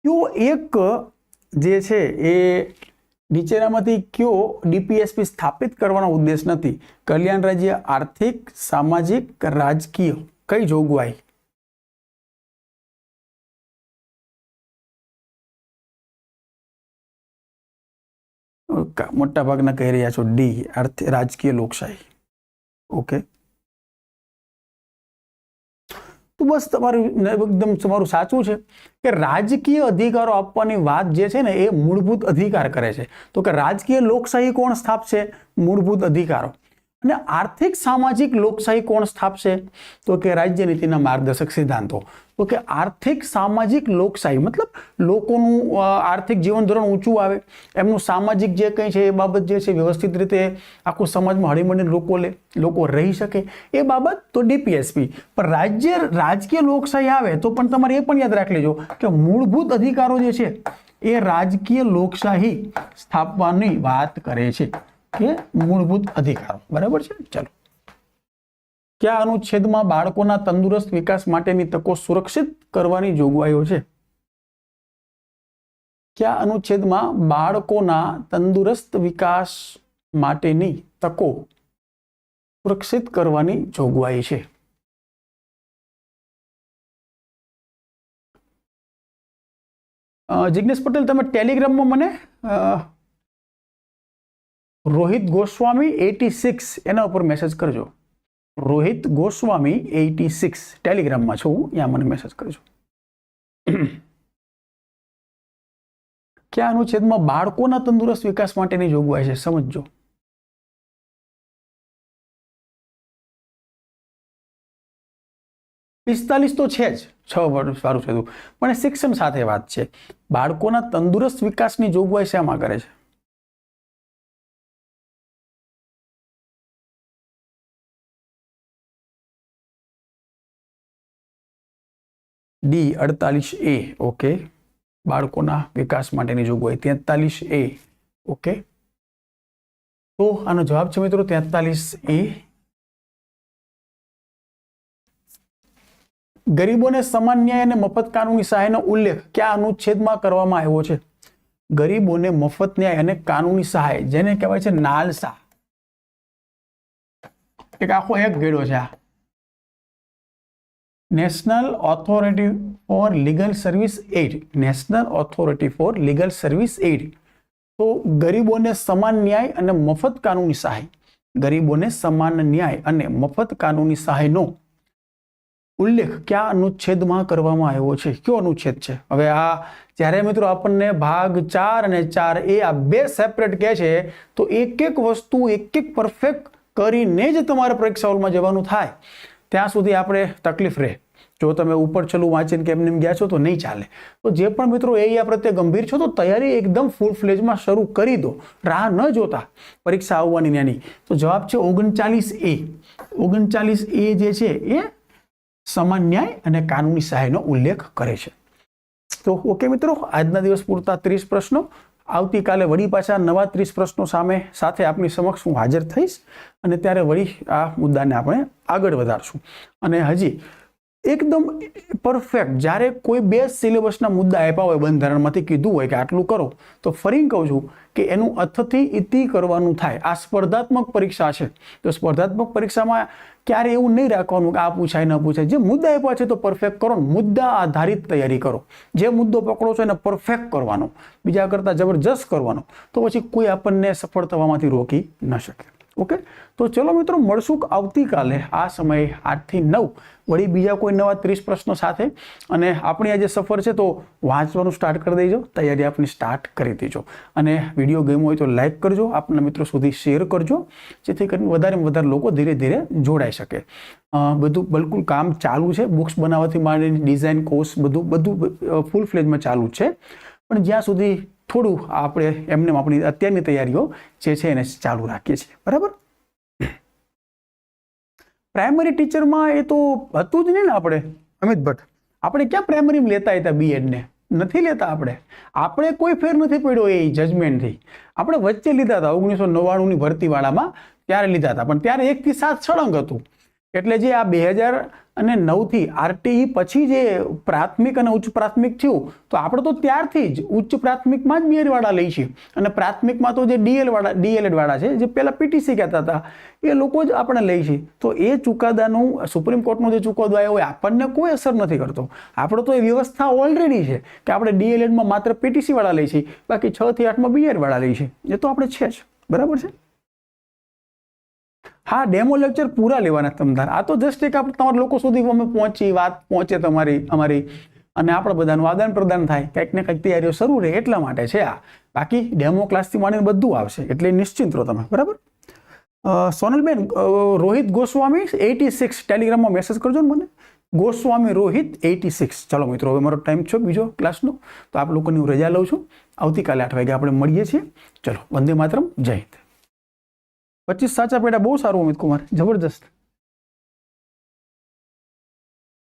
કયો એક જે છે એ નીચેનામાંથી કયો ડીપીએસપી સ્થાપિત કરવાનો ઉદ્દેશ નથી? કલ્યાણ રાજ્ય, આર્થિક, સામાજિક, રાજકીય. કઈ જોગવાઈ? મોટા ભાગના કહી રહ્યા છો ડી, રાજકીય લોકશાહી. ઓકે, તો બસ તમારું એકદમ તમારું સાચું છે કે રાજકીય અધિકારો આપવાની વાત જે છે ને એ મૂળભૂત અધિકાર કરે છે. તો કે રાજકીય લોકશાહી કોણ સ્થાપશે? મૂળભૂત અધિકારો. અને આર્થિક સામાજિક લોકશાહી કોણ સ્થાપશે? તો કે રાજ્ય નીતિના માર્ગદર્શક સિદ્ધાંતો. તો કે આર્થિક સામાજિક લોકશાહી મતલબ લોકોનું આર્થિક જીવન ધોરણ ઊંચું આવે, એમનું સામાજિક જે કંઈ છે એ બાબત જે છે વ્યવસ્થિત રીતે આખું સમાજમાં હળીમળીને લોકો રહી શકે એ બાબત તો DPSP. પણ રાજકીય લોકશાહી આવે તો પણ તમારે એ પણ યાદ રાખી લેજો કે મૂળભૂત અધિકારો જે છે એ રાજકીય લોકશાહી સ્થાપવાની વાત કરે છે કે મૂળભૂત અધિકારો. બરાબર છે. ચલો, કયા અનુચ્છેદમાં બાળકોના તંદુરસ્ત વિકાસ માટેની તકો સુરક્ષિત કરવાની જોગવાઈઓ છે? કયા અનુચ્છેદમાં બાળકોના તંદુરસ્ત વિકાસ માટેની તકો સુરક્ષિત કરવાની જોગવાઈ છે? જિગ્નેશ પટેલ, તમે ટેલિગ્રામમાં મને રોહિત ગોસ્વામી 86 એના ઉપર મેસેજ કરજો. રોહિત ગોસ્વામી 86 ટેલિગ્રામમાં છું, ત્યાં મને મેસેજ કરજો. કયા અનુચ્છેદમાં બાળકોના તંદુરસ્ત વિકાસ માટેની જોગવાઈ છે? સમજો. પિસ્તાલીસ તો છે જ, 6 વર્ષ સારું છે પણ શિક્ષણ સાથે વાત છે. બાળકોના તંદુરસ્ત વિકાસની જોગવાઈ શેમાં કરે છે? D48A. ઓકે, બાળકોના વિકાસ માટેની જોગવાઈ 43A. ઓકે, તો આનો જવાબ છે મિત્રો 43A. ગરીબોને સમાન ન્યાય અને મફત કાનૂની સહાયનો ઉલ્લેખ કયા અનુચ્છેદમાં કરવામાં આવ્યો છે? ગરીબોને મફત ન્યાય અને કાનૂની સહાય, જેને કહેવાય છે નાલસા, એક આખો એક ગેડો છે આ. National authority for legal service aid. National authority for legal service aid. તો ગરીબોને સમાન ન્યાય અને મફત કાનૂની સહાય, ગરીબોને સમાન ન્યાય અને મફત કાનૂની સહાયનો ઉલ્લેખ કયા અનુચ્છેદમાં કરવામાં આવ્યો છે? કયો અનુચ્છેદ છે? હવે આ જ્યારે મિત્રો આપણને ભાગ 4 અને 4A આ બે સેપરેટ કહે છે તો એક એક વસ્તુ એક એક પરફેક્ટ કરીને જ તમારે પરીક્ષા હોલમાં જવાનું થાય. ત્યાં સુધી આપણે તકલીફ રહે. જો તમે ઉપર છેલ્લું વાંચીને કે એમને ગયા છો તો નહીં ચાલે. તો જે પણ મિત્રો એ પ્રત્યે ગંભીર છો તો તૈયારી એકદમ ફૂલ ફ્લેજમાં શરૂ કરી દો, રાહ ન જોતા પરીક્ષા આવવાની નાની. તો જવાબ છે 39A. 39A જે છે એ સમાન ન્યાય અને કાનૂની સહાયનો ઉલ્લેખ કરે છે. તો ઓકે મિત્રો, આજના દિવસ પૂરતા 30 પ્રશ્નો. આવતીકાલે વળી પાછા નવા 30 પ્રશ્નો સાથે આપની સમક્ષ હું હાજર થઈશ અને ત્યારે વળી આ મુદ્દાને આપણે આગળ વધારશું. અને હજી એકદમ પરફેક્ટ જ્યારે કોઈ બે સિલેબસના મુદ્દા આપ્યા હોય, બંધારણમાંથી કીધું હોય કે આટલું કરો, તો ફરી કહું છું કે એનું અથથી ઇતિ કરવાનું થાય. આ સ્પર્ધાત્મક પરીક્ષા છે તો સ્પર્ધાત્મક પરીક્ષામાં ક્યારે એવું નહીં રાખવાનું કે આ પૂછાય ન પૂછાય. જે મુદ્દા આપ્યા છે તો પરફેક્ટ કરો, મુદ્દા આધારિત તૈયારી કરો. જે મુદ્દો પકડો છો એને પરફેક્ટ કરવાનો, બીજા કરતાં જબરજસ્ત કરવાનો, તો પછી કોઈ આપણને સફળ થવામાંથી રોકી ન શકે. ઓકે, તો ચલો મિત્રો, મળશું આવતીકાલે આ સમયે 8 થી 9 વળી બીજા કોઈ નવા 30 પ્રશ્નો સાથે. અને આપણી આ જે સફર છે તો વાંચવાનું સ્ટાર્ટ કરી દેજો, તૈયારી આપણી સ્ટાર્ટ કરી દેજો. અને વિડીયો ગમ્યો હોય તો લાઈક કરજો, આપના મિત્રો સુધી શેર કરજો, જેથી કરીને વધારેમાં વધારે લોકો ધીરે ધીરે જોડાઈ શકે. બધું બિલકુલ કામ ચાલુ છે, બુક્સ બનાવવાથી માંડીને ડિઝાઇન કોર્સ બધું ફૂલ ફ્લેજમાં ચાલુ છે. પણ જ્યાં સુધી થોડું આપણે એમને આપણી અત્યારની તૈયારીઓ જે છે એને ચાલુ રાખીએ છીએ. બરાબર. પ્રાઇમરી ટીચરમાં એ તો હતું જ નહીં ને. આપણે અમિત ભટ્ટ, આપણે ક્યાં પ્રાઇમરીમાં લેતા હતા BEdને? નથી લેતા. આપણે કોઈ ફેર નથી પડ્યો એ જજમેન્ટથી. આપણે વચ્ચે લીધા હતા 1999ની ભરતીવાળામાં, ત્યારે લીધા હતા, પણ ત્યારે 1 થી 7 સળંગ હતું. એટલે જે આ 2009થી RTE પછી જે પ્રાથમિક અને ઉચ્ચ પ્રાથમિક થયું, તો આપણે તો ત્યારથી જ ઉચ્ચ પ્રાથમિકમાં જ BEd વાળા લઈ છીએ, અને પ્રાથમિકમાં તો જે DLED વાળા છે, જે પહેલા PTC કહેતા હતા, એ લોકો જ આપણે લઈ છીએ. તો એ ચુકાદાનું સુપ્રીમ કોર્ટનો જે ચુકાદો આવ્યો હોય આપણને કોઈ અસર નથી કરતો. આપણે તો એ વ્યવસ્થા ઓલરેડી છે કે આપણે DLEDમાં માત્ર PTC વાળા લઈ છીએ, બાકી 6 થી 8માં BEd વાળા લઈ છીએ. એ તો આપણે છે જ. બરાબર છે. હા, ડેમો લેક્ચર પૂરા લેવાના તમતાર. આ તો જસ્ટ એક આપણે તમારા લોકો સુધી અમે વાત પહોંચે અમારી અને આપણે બધાનું આદાન પ્રદાન થાય, કંઈક ને કંઈક તૈયારીઓ શરૂ રહે એટલા માટે છે આ. બાકી ડેમો ક્લાસથી માંડીને બધું આવશે, એટલે નિશ્ચિંત રહો તમે. બરાબર. સોનલબેન, રોહિત ગોસ્વામી 86 ટેલિગ્રામમાં મેસેજ કરજો ને મને. ગોસ્વામી રોહિત 86. ચાલો મિત્રો, હવે મારો ટાઈમ છે બીજો ક્લાસનો, તો આપ લોકોની હું રજા લઉં છું. આવતીકાલે 8 વાગે આપણે મળીએ છીએ. ચલો, વંદે માતરમ, જય હિન્દ. 25 સાચા પેડા, બહુ સારું અમિત કુમાર, જબરજસ્ત.